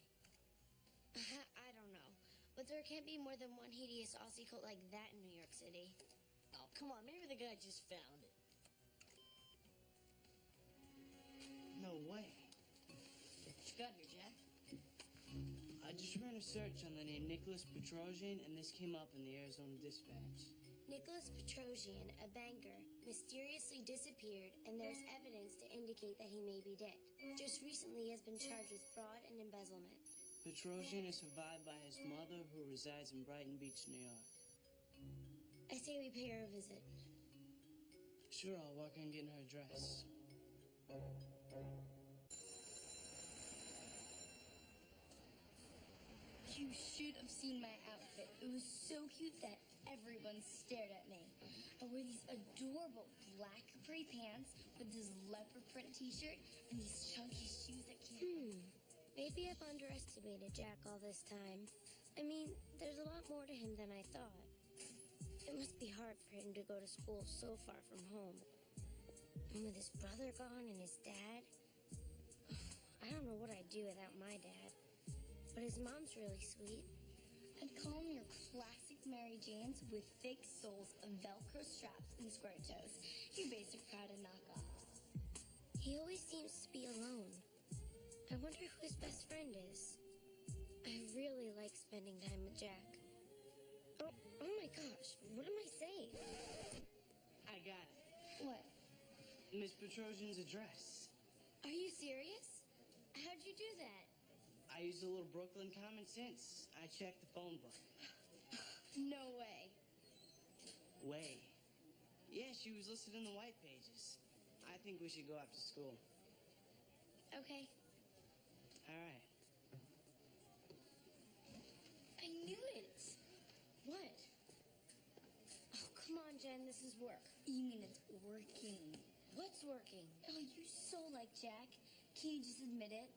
I don't know. But there can't be more than one hideous Aussie cult like that in New York City. Oh, come on. Maybe the guy just found it. No way. What you got here, Jack? I just ran a search on the name Nicholas Petrosian, and this came up in the Arizona Dispatch. Nicholas Petrosian, a banker, mysteriously disappeared, and there's evidence to indicate that he may be dead. Just recently, he has been charged with fraud and embezzlement. Petrosian is survived by his mother, who resides in Brighton Beach, New York. I say we pay her a visit. Sure, I'll work on getting her address. You should have seen my outfit. It was so cute that everyone stared at me. I wore these adorable black capri pants with this leopard print t-shirt and these chunky shoes that came... Maybe I've underestimated Jack all this time. I mean, there's a lot more to him than I thought. It must be hard for him to go to school so far from home. And with his brother gone and his dad... I don't know what I'd do without my dad. But his mom's really sweet. I'd call them your classic Mary Janes with fake soles and Velcro straps and square toes. Your basic Prada knockoff. He always seems to be alone. I wonder who his best friend is. I really like spending time with Jack. Oh my gosh, what am I saying? I got it. What? Miss Petrosian's address. Are you serious? How'd you do that? I used a little Brooklyn common sense. I checked the phone book. No way. Way. Yeah, she was listed in the white pages. I think we should go after school. Okay. All right. I knew it. What? Oh, come on, Jen. This is work. You mean it's working? What's working? Oh, you're so like Jack. Can you just admit it?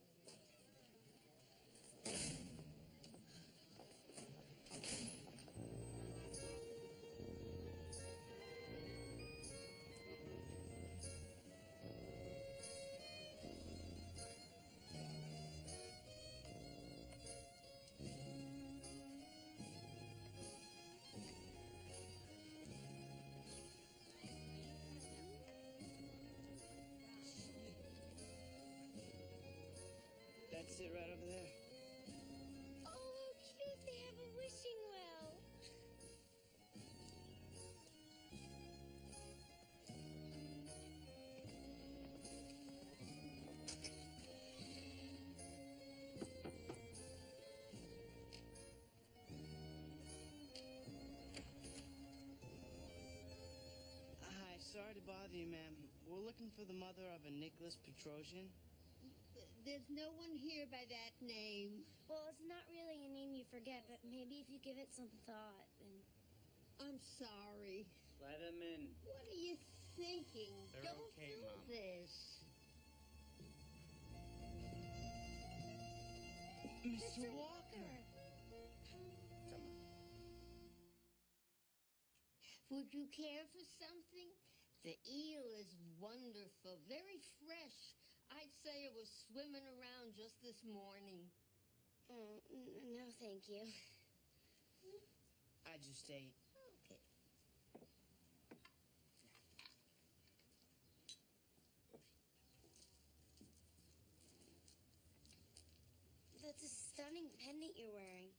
That's it right over there. Oh, how cute. They have a wishing well. Hi, sorry to bother you, ma'am. We're looking for the mother of a Nicholas Petrosian. There's no one here by that name. Well, it's not really a name you forget, but maybe if you give it some thought, then... I'm sorry. Let him in. What are you thinking? They're Don't okay, do Mom. this. Mr. Walker! Come on. Would you care for something? The eel is wonderful, very fresh. I'd say it was swimming around just this morning. Oh, no, thank you. I just ate. Okay. That's a stunning pendant you're wearing.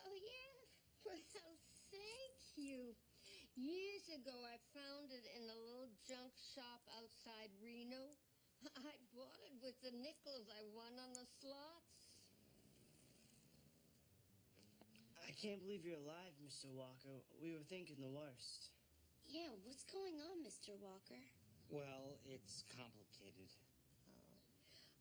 Oh, yeah? Well, thank you. Years ago, I found it in a little junk shop outside Reno. I bought it with the nickels I won on the slots. I can't believe you're alive, Mr. Walker. We were thinking the worst. Yeah, what's going on, Mr. Walker? Well, it's complicated.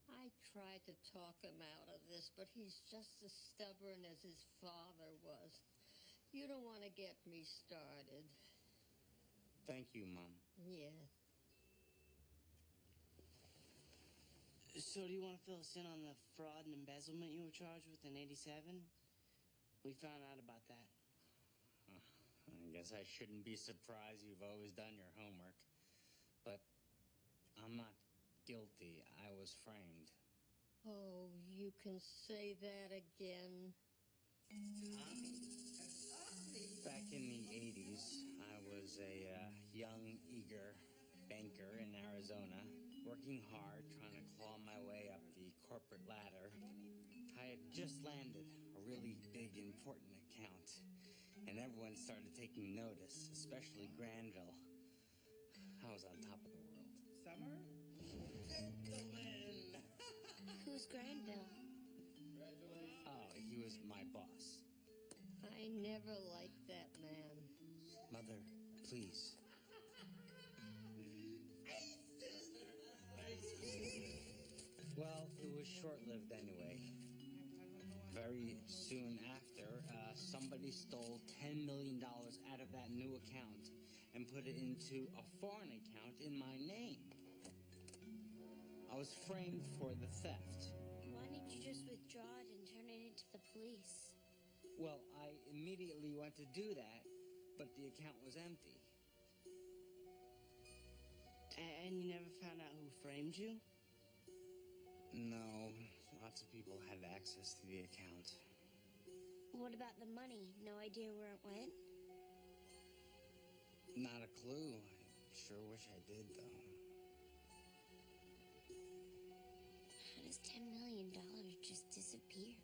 I tried to talk him out of this, but he's just as stubborn as his father was. You don't want to get me started. Thank you, Mom. Yeah. So do you want to fill us in on the fraud and embezzlement you were charged with in '87? We found out about that. I guess I shouldn't be surprised you've always done your homework. But I'm not guilty. I was framed. Oh, you can say that again. Back in the 80s, I was a young, eager banker in Arizona, working hard, trying to claw my way up the corporate ladder. I had just landed a really big, important account, and everyone started taking notice, especially Granville. I was on top of the world. Summer? Gentlemen! Who's Granville? Oh, he was my boss. I never liked that man. Mother, please. Well, it was short-lived anyway. Very soon after, somebody stole $10 million out of that new account and put it into a foreign account in my name. I was framed for the theft. Why didn't you just withdraw it and turn it into the police? Well, I immediately went to do that, but the account was empty. And you never found out who framed you? No, lots of people had access to the account. What about the money? No idea where it went? Not a clue. I sure wish I did, though. How does $10 million just disappear?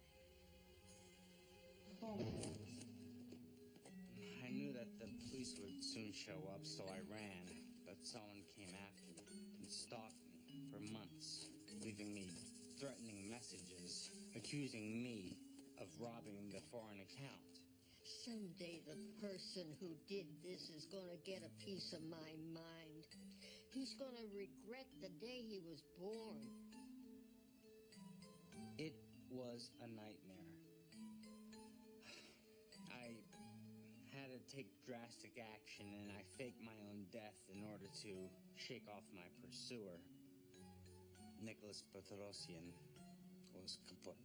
I knew that the police would soon show up, so I ran. But someone came after me and stalked me for months, leaving me threatening messages, accusing me of robbing the foreign account. Someday the person who did this is going to get a piece of my mind. He's going to regret the day he was born. It was a nightmare. I had to take drastic action, and I faked my own death in order to shake off my pursuer. Nicholas Petrosian was kaput.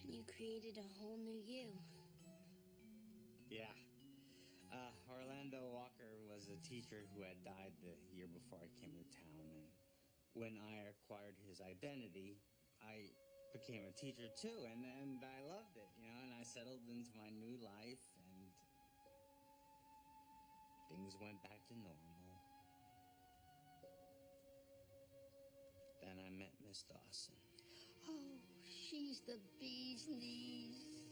And you created a whole new you. Yeah. Orlando Walker was a teacher who had died the year before I came to town, and when I acquired his identity, I became a teacher too, and I loved it, and I settled into my new life, and things went back to normal. Then I met Miss Dawson. Oh, she's the bee's knees.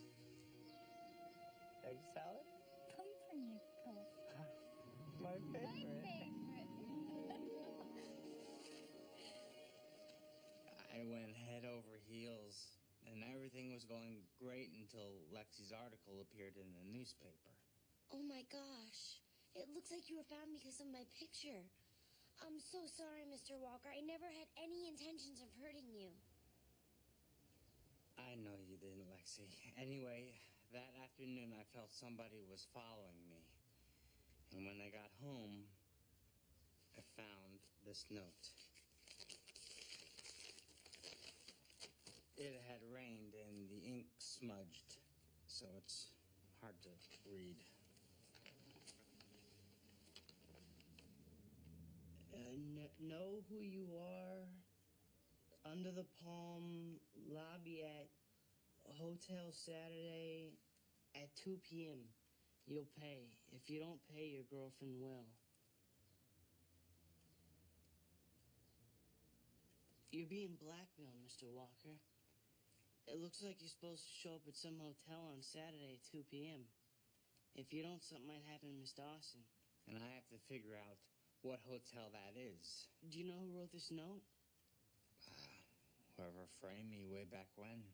Egg salad? Pumpernickel. My favorite. I went head over heels, and everything was going great until Lexi's article appeared in the newspaper. Oh my gosh. It looks like you were found because of my picture. I'm so sorry, Mr. Walker. I never had any intentions of hurting you. I know you didn't, Lexi. Anyway, that afternoon I felt somebody was following me. And when I got home, I found this note. It had rained and the ink smudged, so it's hard to read. Know who you are. Under the Palm lobby at Hotel Saturday at 2 p.m. You'll pay. If you don't pay, your girlfriend will. You're being blackmailed, Mr. Walker. It looks like you're supposed to show up at some hotel on Saturday at 2 p.m. If you don't, something might happen to Miss Dawson. And I have to figure out what hotel that is. Do you know who wrote this note? Whoever framed me way back when.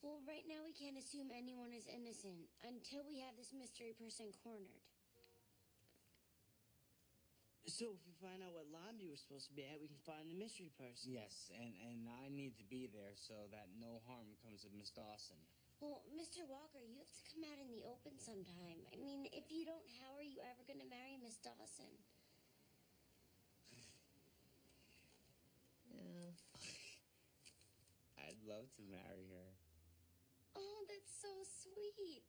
Well, right now we can't assume anyone is innocent until we have this mystery person cornered. So if we find out what lobby we're supposed to be at, we can find the mystery person. Yes, and I need to be there so that no harm comes of Miss Dawson. Well, Mr. Walker, you have to come out in the open sometime. I mean, if you don't, how are you ever going to marry Miss Dawson? Yeah. I'd love to marry her. Oh, that's so sweet.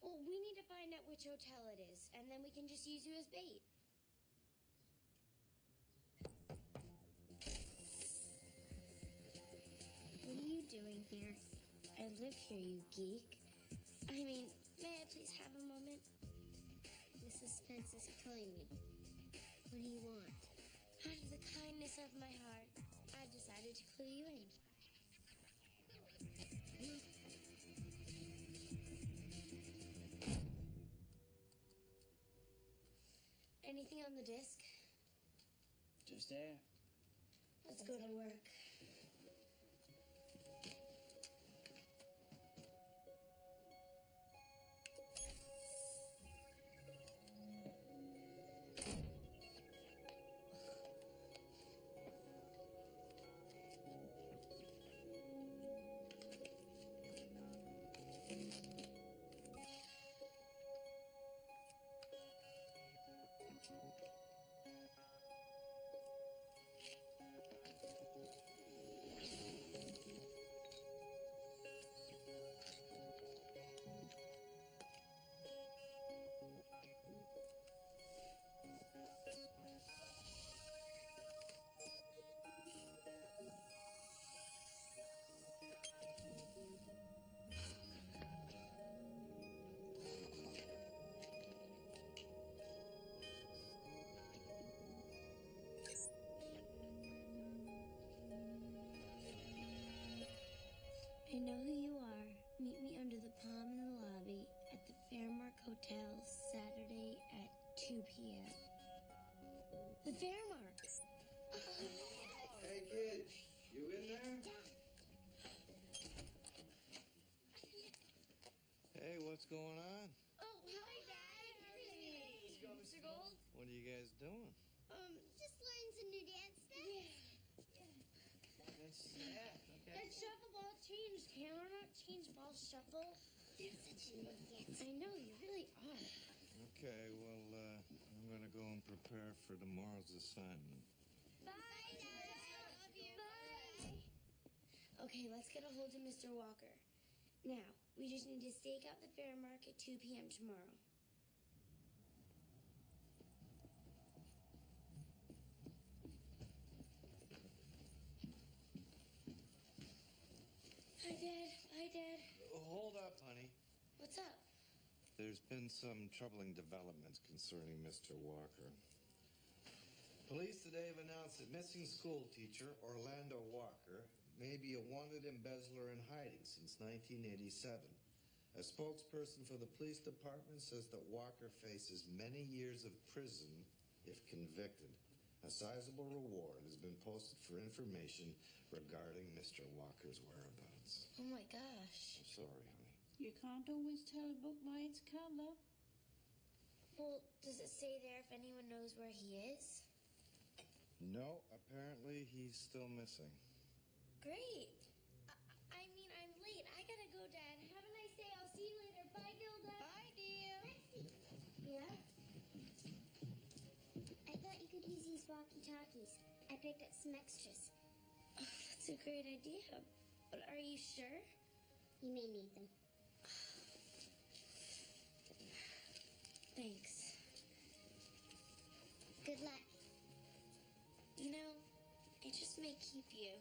Well, we need to find out which hotel it is, and then we can just use you as bait. What are you doing here? I live here, you geek. I mean, may I please have a moment? The suspense is killing me. What do you want? Out of the kindness of my heart, I decided to clue you in. Anything on the disc? Just air. Let's go to work. I know who you are. Meet me under the palm in the lobby at the Fairmark Hotel Saturday at 2 p.m. The Fairmark! Hey, kid, you in there? Hey, what's going on? Oh, hi, Dad. Hey, Mr. Gold. What are you guys doing? Just learn some new dance steps. That shuffle ball changed, Hannah, not change ball shuffle. You're such an idiot. I know, you really are. Okay, well, I'm gonna go and prepare for tomorrow's assignment. Bye, Dad. I love you. Bye. Okay, let's get a hold of Mr. Walker. Now, we just need to stake out the Fairmark at 2 p.m. tomorrow. Hi, Dad. Bye, Dad. Hold up, honey. What's up? There's been some troubling developments concerning Mr. Walker. Police today have announced that missing school teacher Orlando Walker may be a wanted embezzler in hiding since 1987. A spokesperson for the police department says that Walker faces many years of prison if convicted. A sizable reward has been posted for information regarding Mr. Walker's whereabouts. Oh my gosh. I'm sorry, honey. You can't always tell a book by its cover. Well, does it say there if anyone knows where he is? No, apparently he's still missing. Great. I mean, I'm late. I gotta go, Dad. Have a nice day. I'll see you later. Bye, Gilda. Bye, dear. Yeah? I thought you could use these walkie-talkies. I picked up some extras. Oh, that's a great idea. But are you sure? You may need them. Thanks. Good luck. You know, I just may keep you.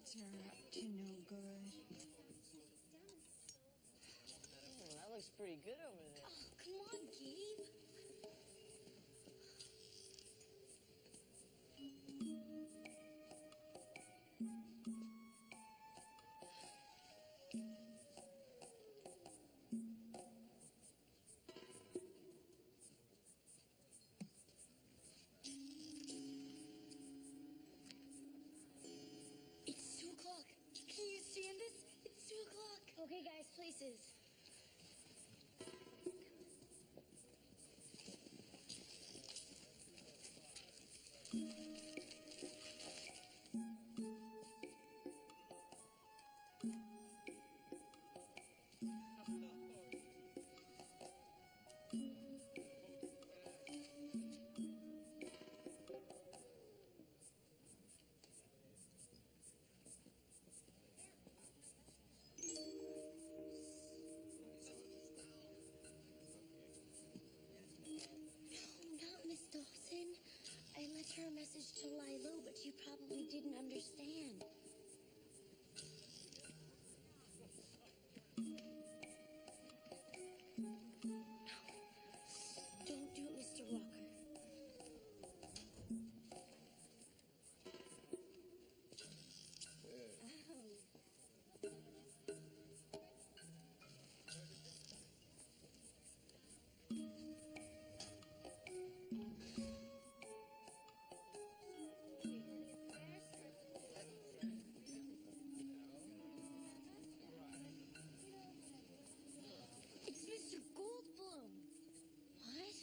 kids are up to no good. That looks pretty good over there. Oh, come on, Gabe. It's 2 o'clock. Can you stand this? It's 2 o'clock. Okay, guys, places. Not Miss Dawson. I left her a message to Lilo, but she probably didn't understand. Don't do it, Mr. Walker. It's Mr. Goldblum. What?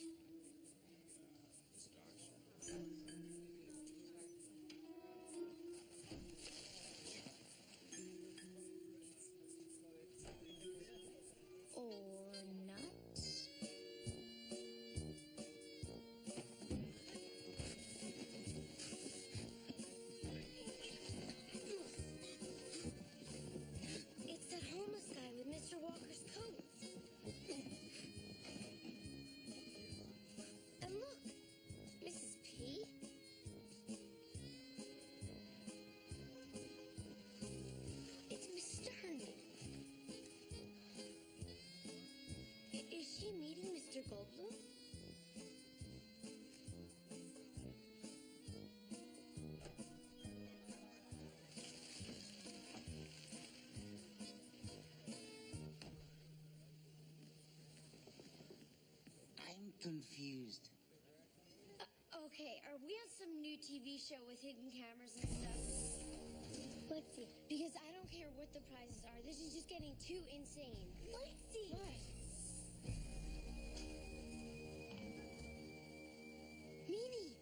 Or not? It's that homeless guy with Mr. Walker's coat. And look, Mrs. P. It's Miss Stern. Is she meeting Mr. Goldblum? I'm confused. Okay, are we on some new TV show with hidden cameras and stuff? Let's see. Because I don't care what the prizes are. This is just getting too insane. Let's see. What? Mimi!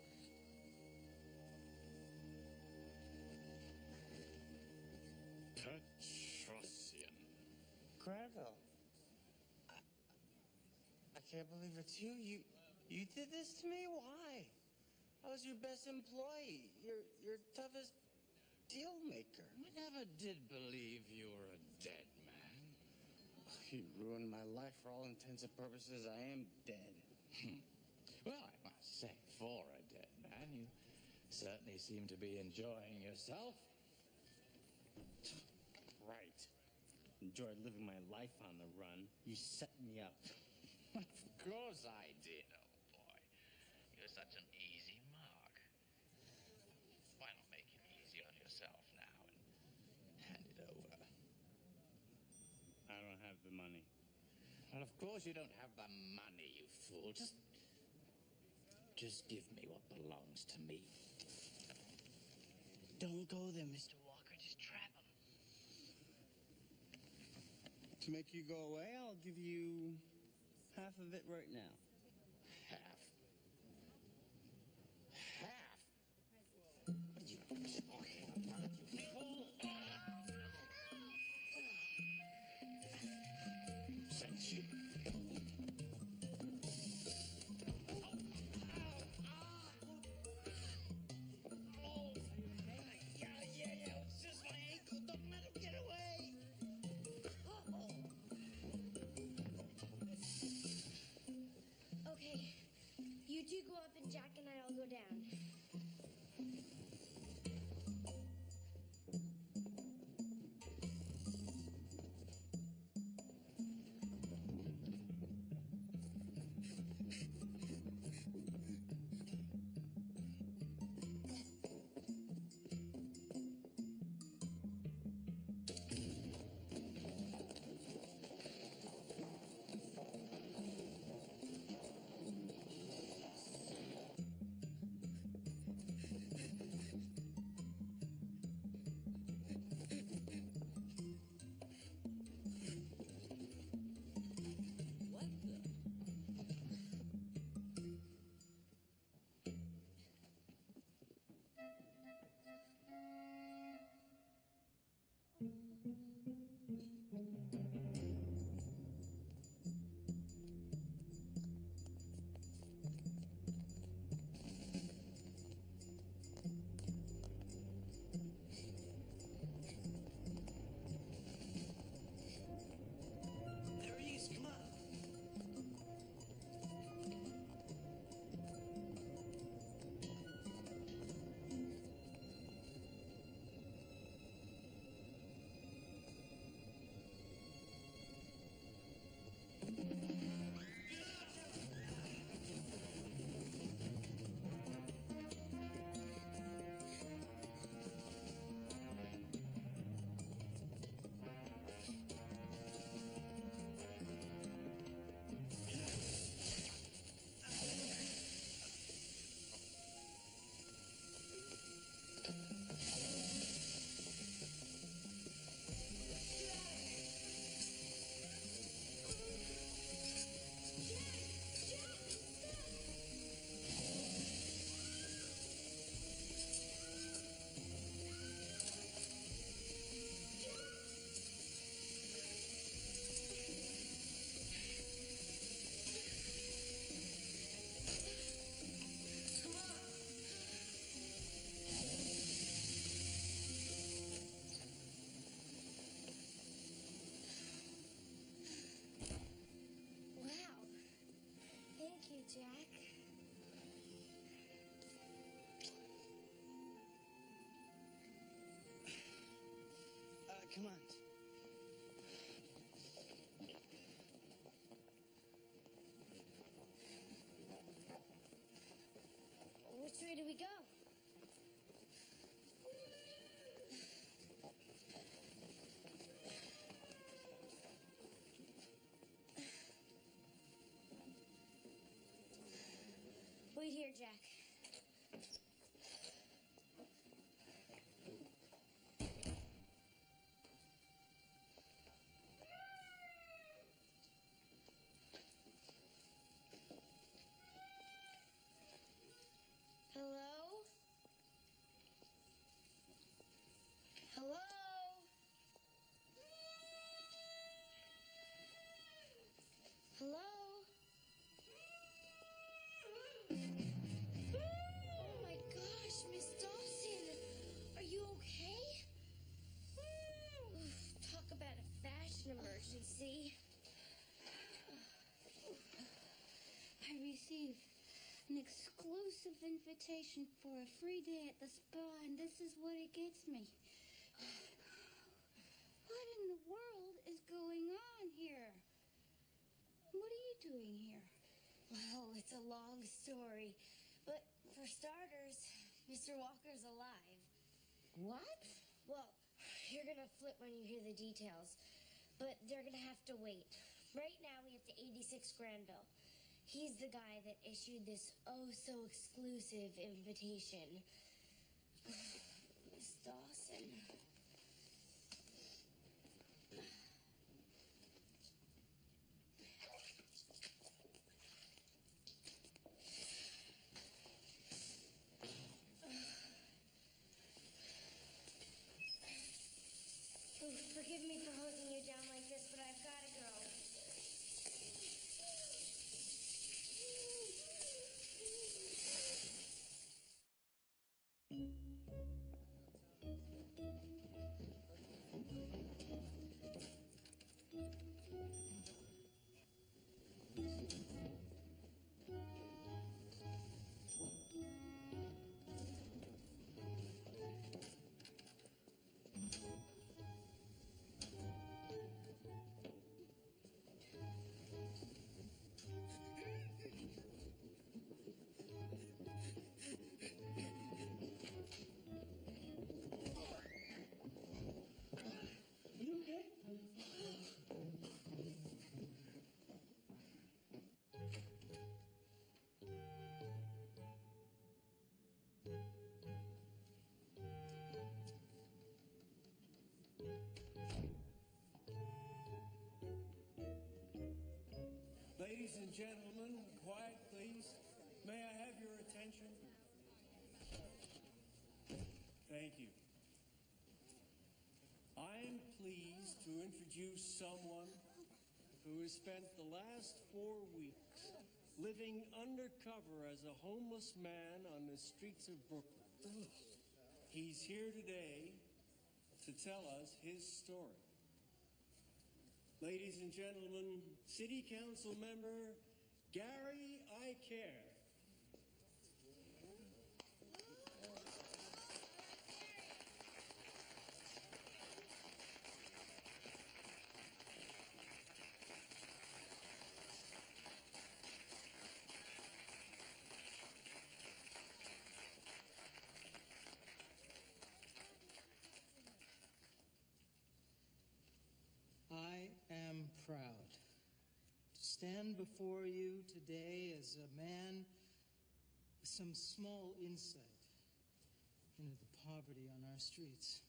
Petrosian. Granville. I can't believe it's you. You did this to me? Why? I was your best employee. Your toughest deal maker. I never did believe you were a dead man. You ruined my life for all intents and purposes. I am dead. Well, I must say, for a dead man, you certainly seem to be enjoying yourself. Right. Enjoyed living my life on the run. You set me up. Of course I did, oh boy. You're such an easy mark. Why not make it easy on yourself now and hand it over? I don't have the money. Well, of course you don't have the money, you fool. Just give me what belongs to me. Don't go there, Mr. Walker. Just trap him. To make you go away, I'll give you half of it right now. Half? Half? What are you talking about, you fool? Since you... Okay, you two go up and Jack and I will go down. Come on. Which way do we go? Wait here, Jack. Hello? Hello? Hello? Oh my gosh, Miss Dawson. Are you okay? Oof, talk about a fashion emergency. I received an exclusive invitation for a free day at the spa, and this is what it gets me. What in the world is going on here? What are you doing here? Well, it's a long story. But for starters, Mr. Walker's alive. What? Well, you're gonna flip when you hear the details. But they're gonna have to wait. Right now, we have the 86 Granville. He's the guy that issued this oh-so-exclusive invitation. Miss Dawson. Oh, forgive me for holding you down like this, but I've gotta go. Ladies and gentlemen, quiet, please. May I have your attention? Thank you. I am pleased to introduce someone who has spent the last 4 weeks living undercover as a homeless man on the streets of Brooklyn. He's here today to tell us his story. Ladies and gentlemen, City Council member Gary Icare. I am proud to stand before you today as a man with some small insight into the poverty on our streets.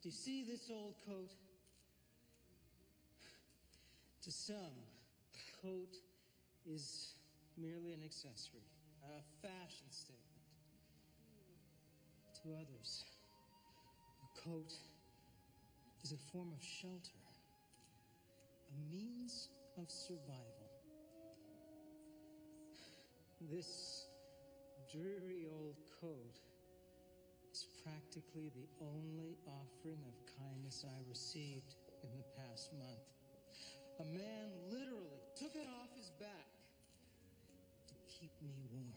Do you see this old coat? To some, a coat is merely an accessory, a fashion statement. To others, a coat is a form of shelter, a means of survival. This dreary old coat is practically the only offering of kindness I received in the past month. A man literally took it off his back to keep me warm.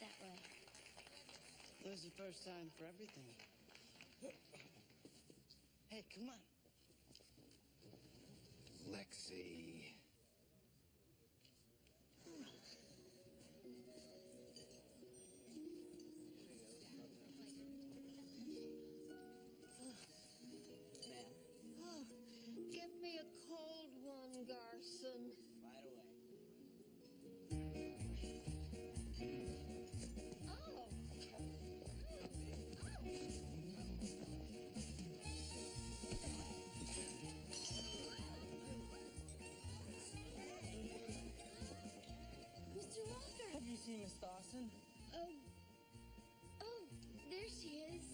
that way. There's the first time for everything. Hey, come on. Lexi. Oh, get me a cold one, Garson. Right away. Oh. Mr. Walker! Have you seen Miss Dawson? Oh, there she is.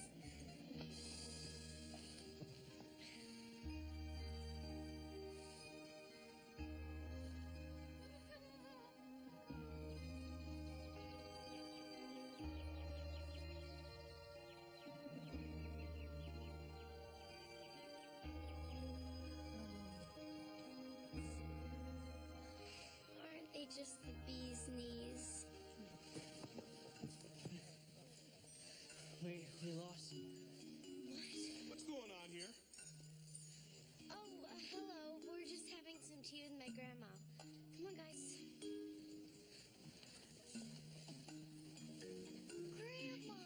Aren't they just the bee's knees? We lost him. What's going on here? Oh, hello. We're just having some tea with my grandma. Come on, guys. Grandma!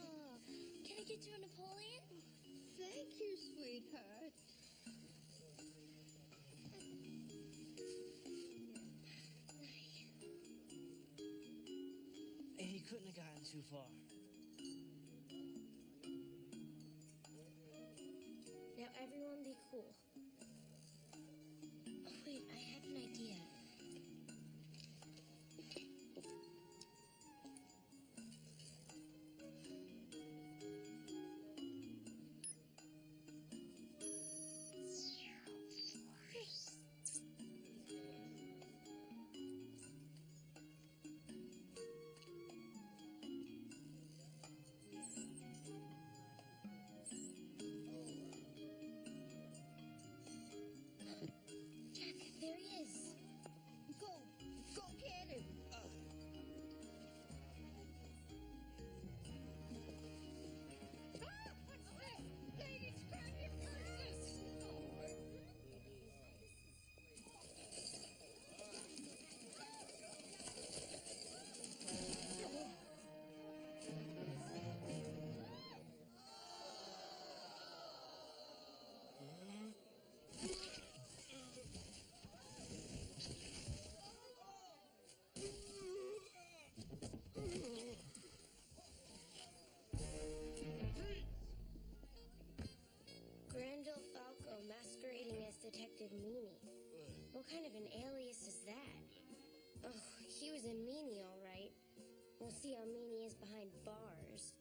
Can I get you a Napoleon? Thank you, sweetheart. He couldn't have gotten too far. Now, everyone be cool. Oh, wait, I have an idea. Jack, there he is. Go get him. What's this? Ladies, grab your purses. Granville Falco masquerading as Detective Meanie. What kind of an alias is that? Oh, he was a meanie, all right. We'll see how meanie is behind bars.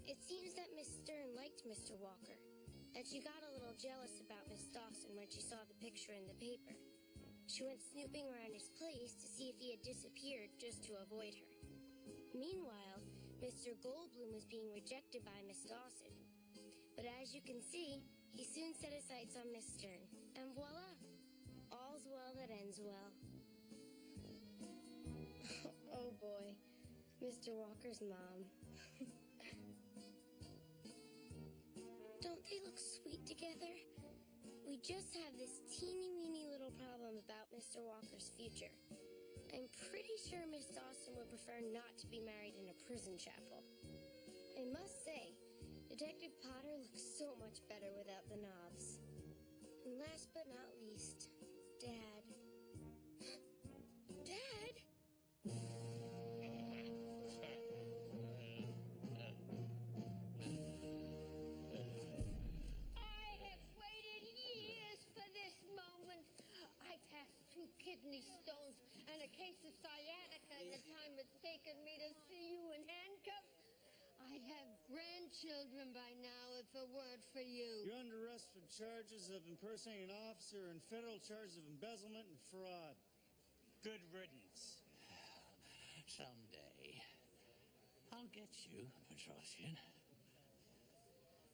It seems that Miss Stern liked Mr. Walker, and she got a little jealous about Miss Dawson when she saw the picture in the paper. She went snooping around his place to see if he had disappeared just to avoid her. Meanwhile, Mr. Goldblum was being rejected by Miss Dawson. But as you can see, he soon set his sights on Miss Stern, and voila! All's well that ends well. Oh boy, Mr. Walker's mom. Don't they look sweet together? We just have this teeny-weeny little problem about Mr. Walker's future. I'm pretty sure Miss Dawson would prefer not to be married in a prison chapel. I must say, Detective Potter looks so much better without the knobs. And last but not least, Dad. Dad? I have waited years for this moment. I've had 2 kidney stones and a case of sciatica in the time it's taken me to see you in handcuffs. I'd have grandchildren by now if it weren't for you. You're under arrest for charges of impersonating an officer and federal charges of embezzlement and fraud. Good riddance. Someday, I'll get you, Petrosian.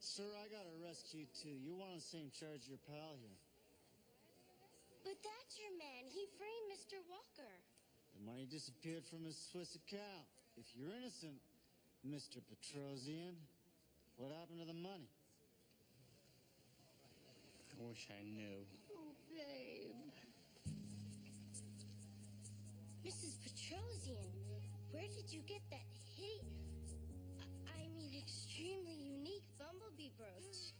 Sir, I gotta arrest you too. You're one of the same charge your pal here. But that's your man. He framed Mr. Walker. The money disappeared from his Swiss account. If you're innocent, Mr. Petrosian, what happened to the money? I wish I knew. Oh, babe. Mrs. Petrosian, where did you get that extremely unique bumblebee brooch?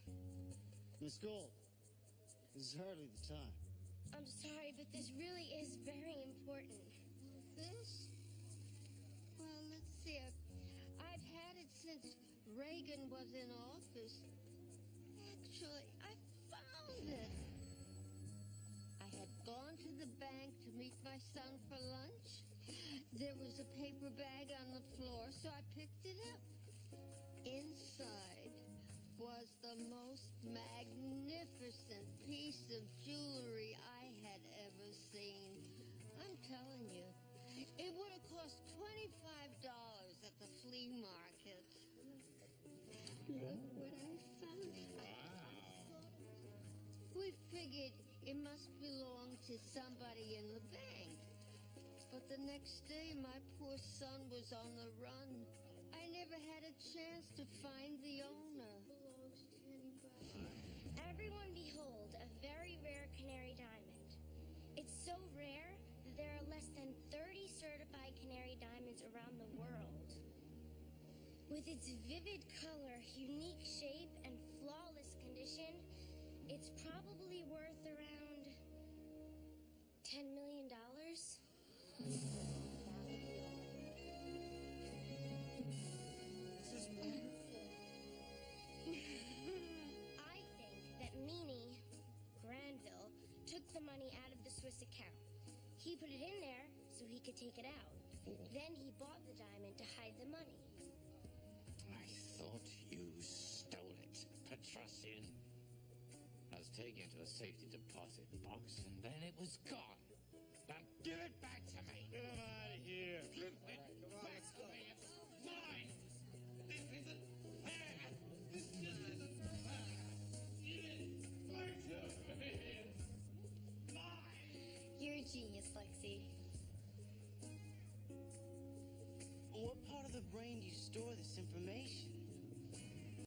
Miss Gold, this is hardly the time. I'm sorry, but this really is very important. This? Well, let's see. I've had it since Reagan was in office. Actually, I found it. I had gone to the bank to meet my son for lunch. There was a paper bag on the floor, so I picked it up. Inside was the most magnificent piece of jewelry I had ever seen. I'm telling you, it would have cost $25 at the flea market. Look what I found. We figured it must belong to somebody in the bank. But the next day, my poor son was on the run. I never had a chance to find the owner. Belongs to anybody. Everyone behold a very rare canary diamond. It's so rare that there are less than 30 certified canary diamonds around the world. With its vivid color, unique shape, and flawless condition, it's probably worth around $10 million. I think that Meanie Granville took the money out of the Swiss account. He put it in there so he could take it out. Then he bought the diamond to hide the money. I thought you stole it, Petrosian. I was taken to a safety deposit box, and then it was gone. Now give it back to me. Get out of here. Give it back to me. It's mine. This isn't fair. This isn't fair. Give it back to me. It's mine. You're a genius, Lexi. What part of the brain do you store this information